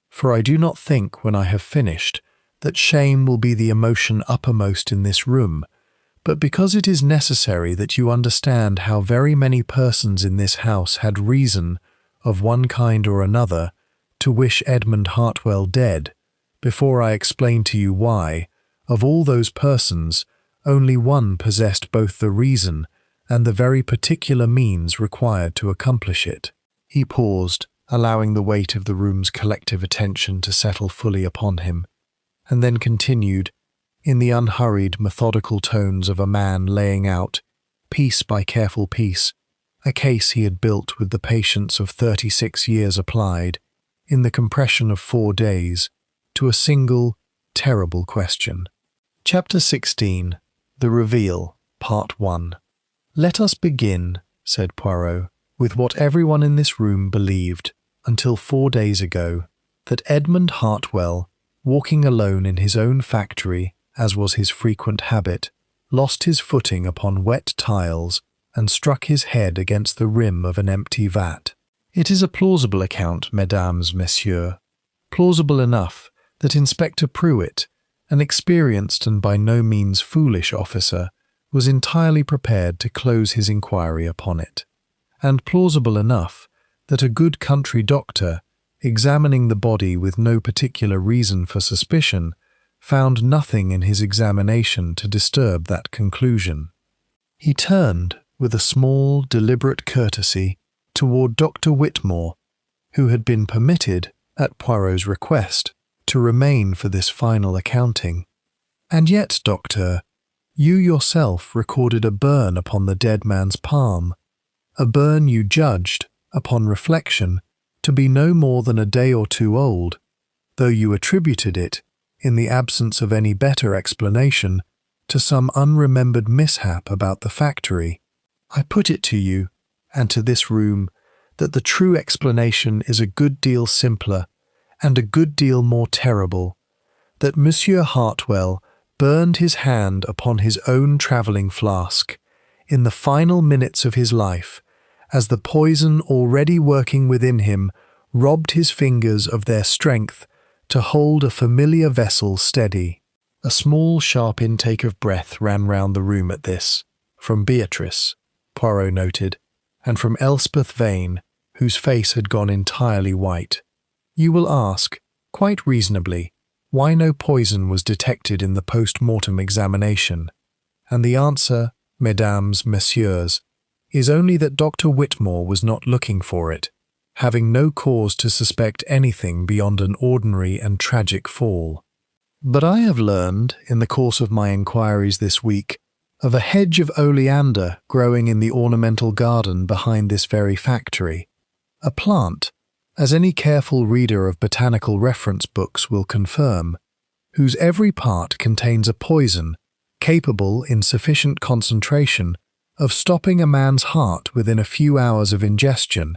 for I do not think, when I have finished, that shame will be the emotion uppermost in this room, but because it is necessary that you understand how very many persons in this house had reason, of one kind or another, to wish Edmund Hartwell dead, before I explain to you why, of all those persons, only one possessed both the reason and the very particular means required to accomplish it." He paused, allowing the weight of the room's collective attention to settle fully upon him, and then continued, in the unhurried, methodical tones of a man laying out, piece by careful piece, a case he had built with the patience of 36 years applied, in the compression of 4 days, to a single, terrible question. Chapter 16. The Reveal, Part 1. "Let us begin," said Poirot, "with what everyone in this room believed, until 4 days ago, that Edmund Hartwell, walking alone in his own factory, as was his frequent habit, lost his footing upon wet tiles and struck his head against the rim of an empty vat. It is a plausible account, mesdames, messieurs, plausible enough that Inspector Pruitt, an experienced and by no means foolish officer, was entirely prepared to close his inquiry upon it, and plausible enough that a good country doctor, examining the body with no particular reason for suspicion, found nothing in his examination to disturb that conclusion. He turned, with a small, deliberate courtesy, toward Dr. Whitmore, who had been permitted, at Poirot's request, to remain for this final accounting. "And yet, Doctor, you yourself recorded a burn upon the dead man's palm, a burn you judged, upon reflection, to be no more than a day or 2 old, though you attributed it, in the absence of any better explanation, to some unremembered mishap about the factory. I put it to you, and to this room, that the true explanation is a good deal simpler and a good deal more terrible, that Monsieur Hartwell burned his hand upon his own travelling flask, in the final minutes of his life, as the poison already working within him robbed his fingers of their strength to hold a familiar vessel steady." A small, sharp intake of breath ran round the room at this, from Beatrice, Poirot noted, and from Elspeth Vane, whose face had gone entirely white. You will ask, quite reasonably, why no poison was detected in the post-mortem examination, and the answer, mesdames, messieurs, is only that Dr. Whitmore was not looking for it, having no cause to suspect anything beyond an ordinary and tragic fall. But I have learned, in the course of my inquiries this week, of a hedge of oleander growing in the ornamental garden behind this very factory, a plant, as any careful reader of botanical reference books will confirm, whose every part contains a poison capable in sufficient concentration of stopping a man's heart within a few hours of ingestion,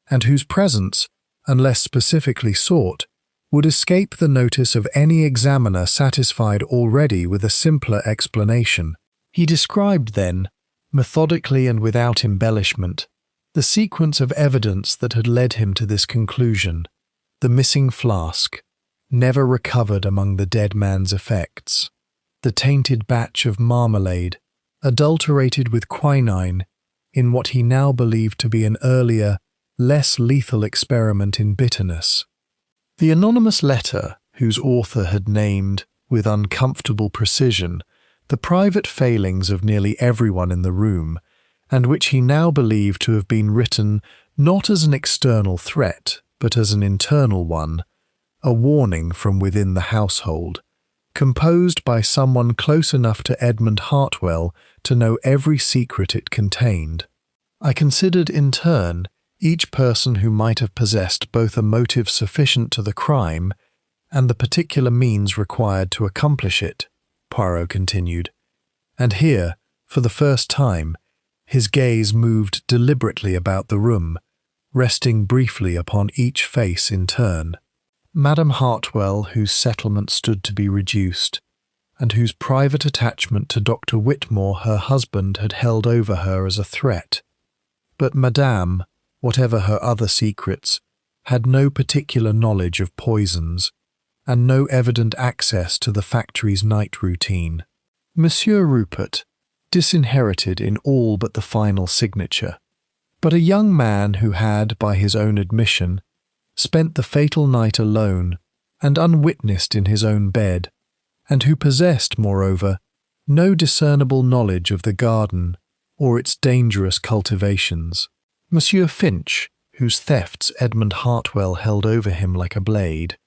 and whose presence, unless specifically sought, would escape the notice of any examiner satisfied already with a simpler explanation. He described then, methodically and without embellishment, the sequence of evidence that had led him to this conclusion: the missing flask, never recovered among the dead man's effects; the tainted batch of marmalade, adulterated with quinine, in what he now believed to be an earlier, less lethal experiment in bitterness; the anonymous letter whose author had named, with uncomfortable precision, the private failings of nearly everyone in the room, and which he now believed to have been written not as an external threat, but as an internal one, a warning from within the household, composed by someone close enough to Edmund Hartwell to know every secret it contained. I considered in turn each person who might have possessed both a motive sufficient to the crime and the particular means required to accomplish it, Poirot continued, and here, for the first time, his gaze moved deliberately about the room, resting briefly upon each face in turn. Madame Hartwell, whose settlement stood to be reduced, and whose private attachment to Dr. Whitmore her husband had held over her as a threat. But Madame, whatever her other secrets, had no particular knowledge of poisons, and no evident access to the factory's night routine. Monsieur Rupert, disinherited in all but the final signature, but a young man who had, by his own admission, spent the fatal night alone and unwitnessed in his own bed, and who possessed, moreover, no discernible knowledge of the garden or its dangerous cultivations. Monsieur Finch, whose thefts Edmund Hartwell held over him like a blade,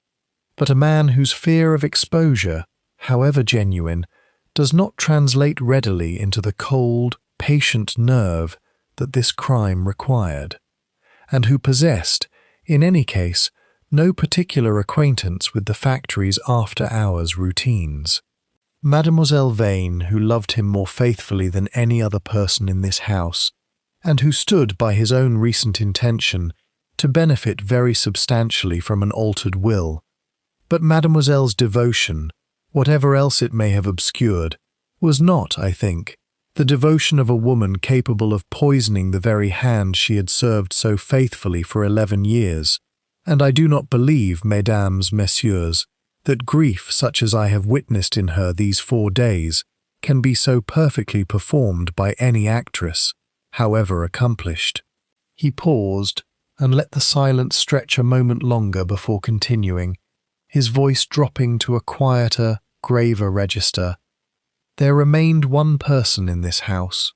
but a man whose fear of exposure, however genuine, does not translate readily into the cold, patient nerve that this crime required, and who possessed, in any case, no particular acquaintance with the factory's after-hours routines. Mademoiselle Vane, who loved him more faithfully than any other person in this house, and who stood by his own recent intention to benefit very substantially from an altered will. But Mademoiselle's devotion, whatever else it may have obscured, was not, I think, the devotion of a woman capable of poisoning the very hand she had served so faithfully for 11 years, and I do not believe, mesdames, messieurs, that grief such as I have witnessed in her these 4 days can be so perfectly performed by any actress, however accomplished. He paused and let the silence stretch a moment longer before continuing, his voice dropping to a quieter, graver register. There remained one person in this house,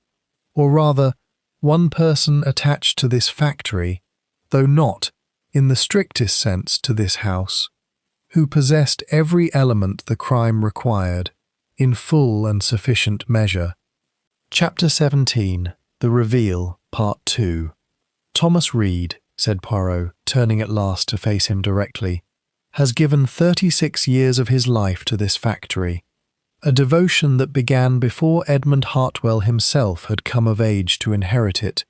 or rather, one person attached to this factory, though not, in the strictest sense, to this house, who possessed every element the crime required, in full and sufficient measure. Chapter 17. The Reveal, Part 2. Thomas Reed, said Poirot, turning at last to face him directly, has given 36 years of his life to this factory, a devotion that began before Edmund Hartwell himself had come of age to inherit it,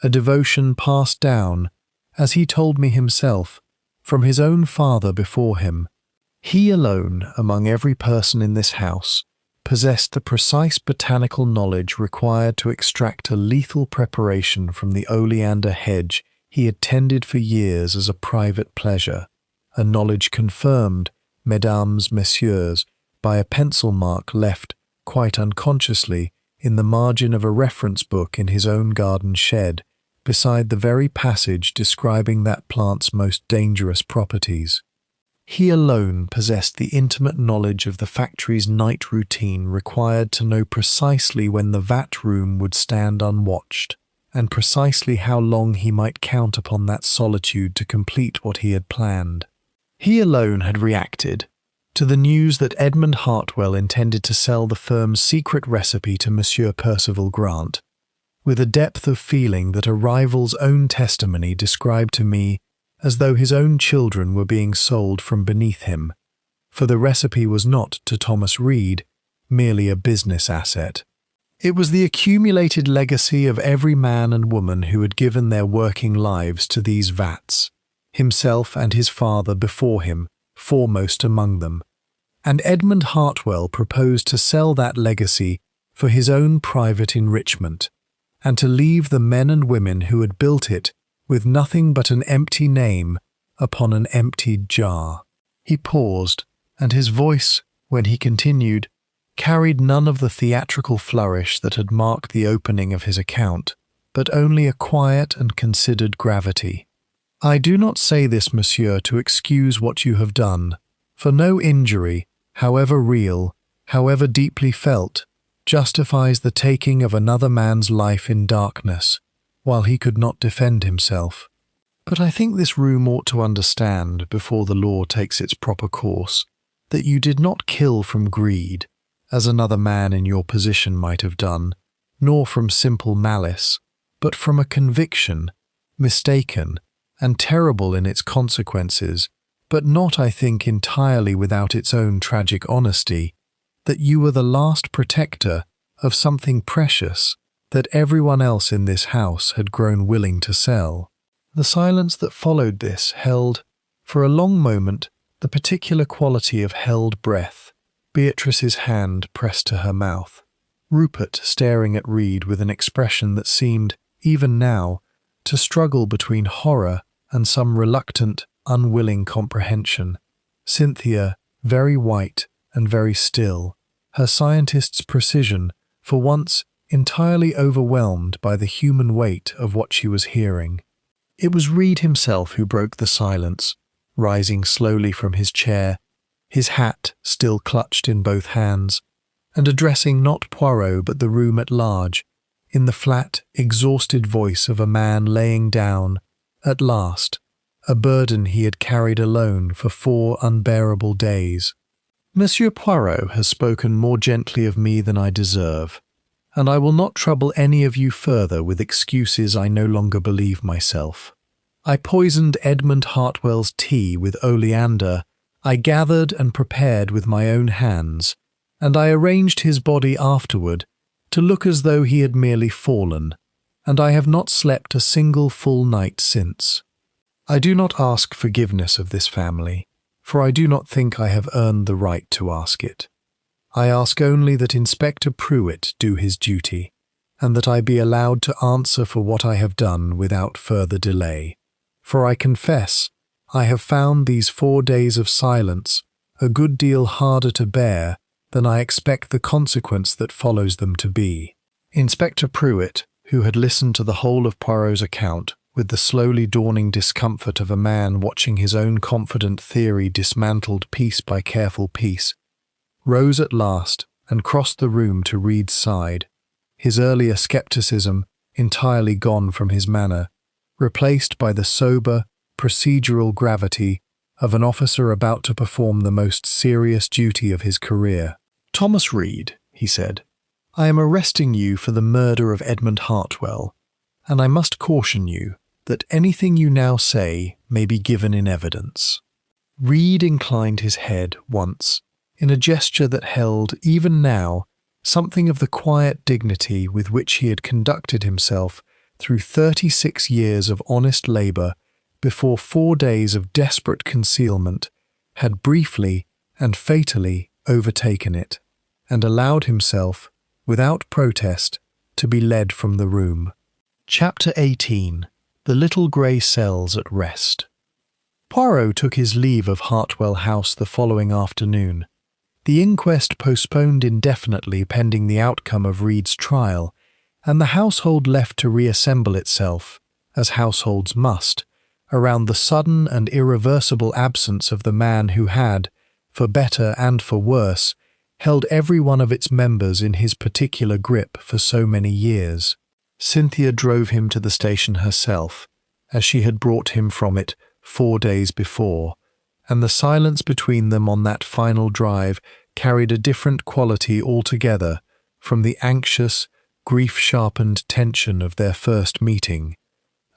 a devotion passed down, as he told me himself, from his own father before him. He alone, among every person in this house, possessed the precise botanical knowledge required to extract a lethal preparation from the oleander hedge he had tended for years as a private pleasure, a knowledge confirmed, mesdames, messieurs, by a pencil mark left, quite unconsciously, in the margin of a reference book in his own garden shed, beside the very passage describing that plant's most dangerous properties. He alone possessed the intimate knowledge of the factory's night routine required to know precisely when the vat room would stand unwatched, and precisely how long he might count upon that solitude to complete what he had planned. He alone had reacted to the news that Edmund Hartwell intended to sell the firm's secret recipe to Monsieur Percival Grant, with a depth of feeling that a rival's own testimony described to me as though his own children were being sold from beneath him, for the recipe was not, to Thomas Reed, merely a business asset. It was the accumulated legacy of every man and woman who had given their working lives to these vats, himself and his father before him, foremost among them, and Edmund Hartwell proposed to sell that legacy for his own private enrichment, and to leave the men and women who had built it with nothing but an empty name upon an emptied jar. He paused, and his voice, when he continued, carried none of the theatrical flourish that had marked the opening of his account, but only a quiet and considered gravity. I do not say this, monsieur, to excuse what you have done, for no injury, however real, however deeply felt, justifies the taking of another man's life in darkness, while he could not defend himself. But I think this room ought to understand, before the law takes its proper course, that you did not kill from greed, as another man in your position might have done, nor from simple malice, but from a conviction, mistaken and terrible in its consequences, but not, I think, entirely without its own tragic honesty, that you were the last protector of something precious that everyone else in this house had grown willing to sell. The silence that followed this held, for a long moment, the particular quality of held breath, Beatrice's hand pressed to her mouth, Rupert staring at Reed with an expression that seemed, even now, to struggle between horror and some reluctant, unwilling comprehension, Cynthia very white and very still, her scientist's precision, for once, entirely overwhelmed by the human weight of what she was hearing. It was Reed himself who broke the silence, rising slowly from his chair, his hat still clutched in both hands, and addressing not Poirot but the room at large, in the flat, exhausted voice of a man laying down, at last, a burden he had carried alone for 4 unbearable days. Monsieur Poirot has spoken more gently of me than I deserve, and I will not trouble any of you further with excuses I no longer believe myself. I poisoned Edmund Hartwell's tea with oleander, I gathered and prepared with my own hands, and I arranged his body afterward to look as though he had merely fallen, and I have not slept a single full night since. I do not ask forgiveness of this family, for I do not think I have earned the right to ask it. I ask only that Inspector Pruitt do his duty, and that I be allowed to answer for what I have done without further delay. For I confess, I have found these 4 days of silence a good deal harder to bear than I expect the consequence that follows them to be. Inspector Pruitt, who had listened to the whole of Poirot's account with the slowly dawning discomfort of a man watching his own confident theory dismantled piece by careful piece, rose at last and crossed the room to Reed's side, his earlier scepticism entirely gone from his manner, replaced by the sober, procedural gravity of an officer about to perform the most serious duty of his career. "Thomas Reed," he said, "I am arresting you for the murder of Edmund Hartwell, and I must caution you that anything you now say may be given in evidence." Reed inclined his head once, in a gesture that held, even now, something of the quiet dignity with which he had conducted himself through 36 years of honest labour before 4 days of desperate concealment had briefly and fatally overtaken it, and allowed himself, without protest, to be led from the room. Chapter 18. The Little Grey Cells at Rest. Poirot took his leave of Hartwell House the following afternoon, the inquest postponed indefinitely pending the outcome of Reed's trial, and the household left to reassemble itself, as households must, around the sudden and irreversible absence of the man who had, for better and for worse, held every one of its members in his particular grip for so many years. Cynthia drove him to the station herself, as she had brought him from it 4 days before, and the silence between them on that final drive carried a different quality altogether from the anxious, grief-sharpened tension of their first meeting,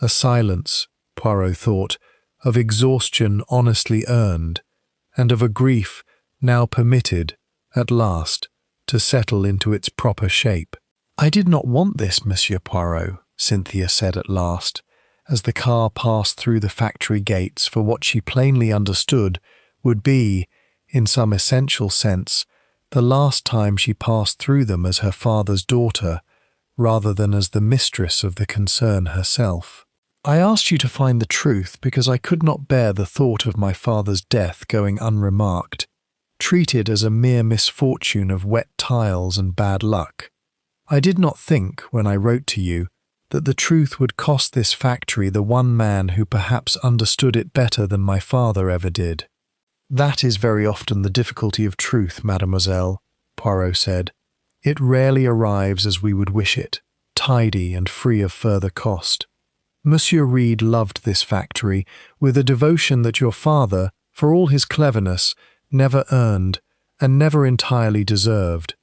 a silence, Poirot thought, of exhaustion honestly earned, and of a grief now permitted, at last, to settle into its proper shape. "I did not want this, Monsieur Poirot," Cynthia said at last, as the car passed through the factory gates for what she plainly understood would be, in some essential sense, the last time she passed through them as her father's daughter, rather than as the mistress of the concern herself. "I asked you to find the truth because I could not bear the thought of my father's death going unremarked, treated as a mere misfortune of wet tiles and bad luck. I did not think, when I wrote to you, that the truth would cost this factory the one man who perhaps understood it better than my father ever did." "That is very often the difficulty of truth, mademoiselle," Poirot said. "It rarely arrives as we would wish it, tidy and free of further cost. Monsieur Reed loved this factory with a devotion that your father, for all his cleverness, never earned, and never entirely deserved.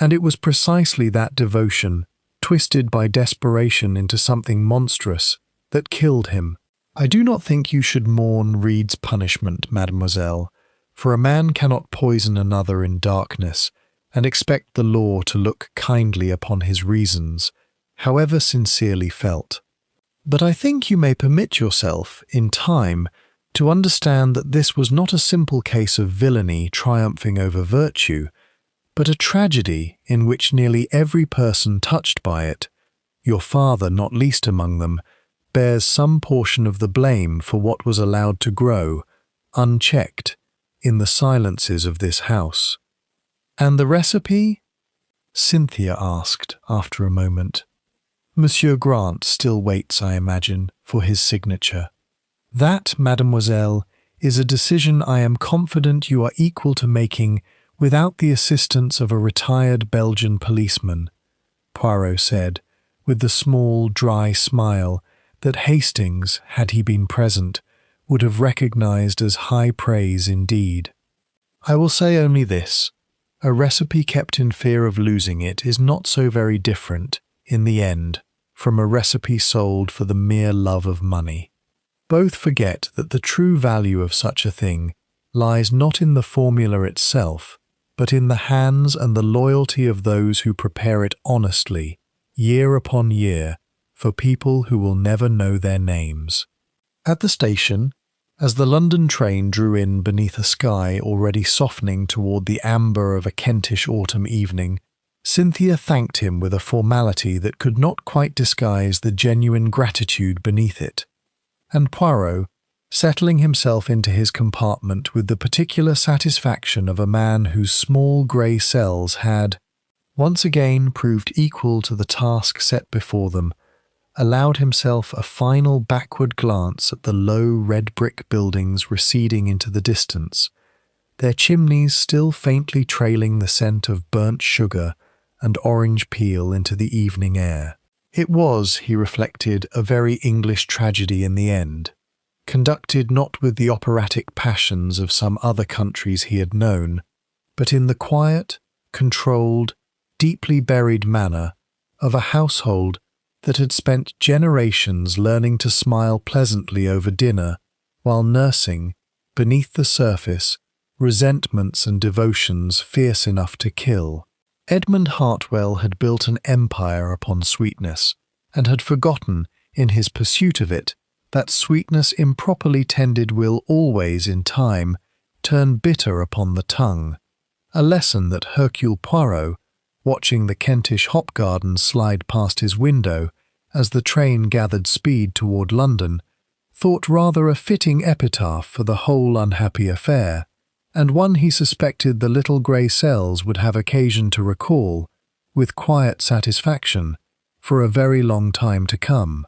And it was precisely that devotion, twisted by desperation into something monstrous, that killed him. I do not think you should mourn Reed's punishment, mademoiselle, for a man cannot poison another in darkness and expect the law to look kindly upon his reasons, however sincerely felt. But I think you may permit yourself, in time, to understand that this was not a simple case of villainy triumphing over virtue, but a tragedy in which nearly every person touched by it, your father not least among them, bears some portion of the blame for what was allowed to grow, unchecked, in the silences of this house. "And the recipe?" Cynthia asked after a moment. "Monsieur Grant still waits, I imagine, for his signature." "That, mademoiselle, is a decision I am confident you are equal to making without the assistance of a retired Belgian policeman," Poirot said, with the small, dry smile that Hastings, had he been present, would have recognized as high praise indeed. "I will say only this. A recipe kept in fear of losing it is not so very different, in the end, from a recipe sold for the mere love of money. Both forget that the true value of such a thing lies not in the formula itself, but in the hands and the loyalty of those who prepare it honestly, year upon year, for people who will never know their names." At the station, as the London train drew in beneath a sky already softening toward the amber of a Kentish autumn evening, Cynthia thanked him with a formality that could not quite disguise the genuine gratitude beneath it, and Poirot, settling himself into his compartment with the particular satisfaction of a man whose small grey cells had, once again proved equal to the task set before them, allowed himself a final backward glance at the low red brick buildings receding into the distance, their chimneys still faintly trailing the scent of burnt sugar and orange peel into the evening air. It was, he reflected, a very English tragedy in the end, conducted not with the operatic passions of some other countries he had known, but in the quiet, controlled, deeply buried manner of a household that had spent generations learning to smile pleasantly over dinner while nursing, beneath the surface, resentments and devotions fierce enough to kill. Edmund Hartwell had built an empire upon sweetness, and had forgotten, in his pursuit of it, that sweetness improperly tended will always, in time, turn bitter upon the tongue, a lesson that Hercule Poirot, watching the Kentish hop garden slide past his window as the train gathered speed toward London, thought rather a fitting epitaph for the whole unhappy affair, and one he suspected the little grey cells would have occasion to recall, with quiet satisfaction, for a very long time to come.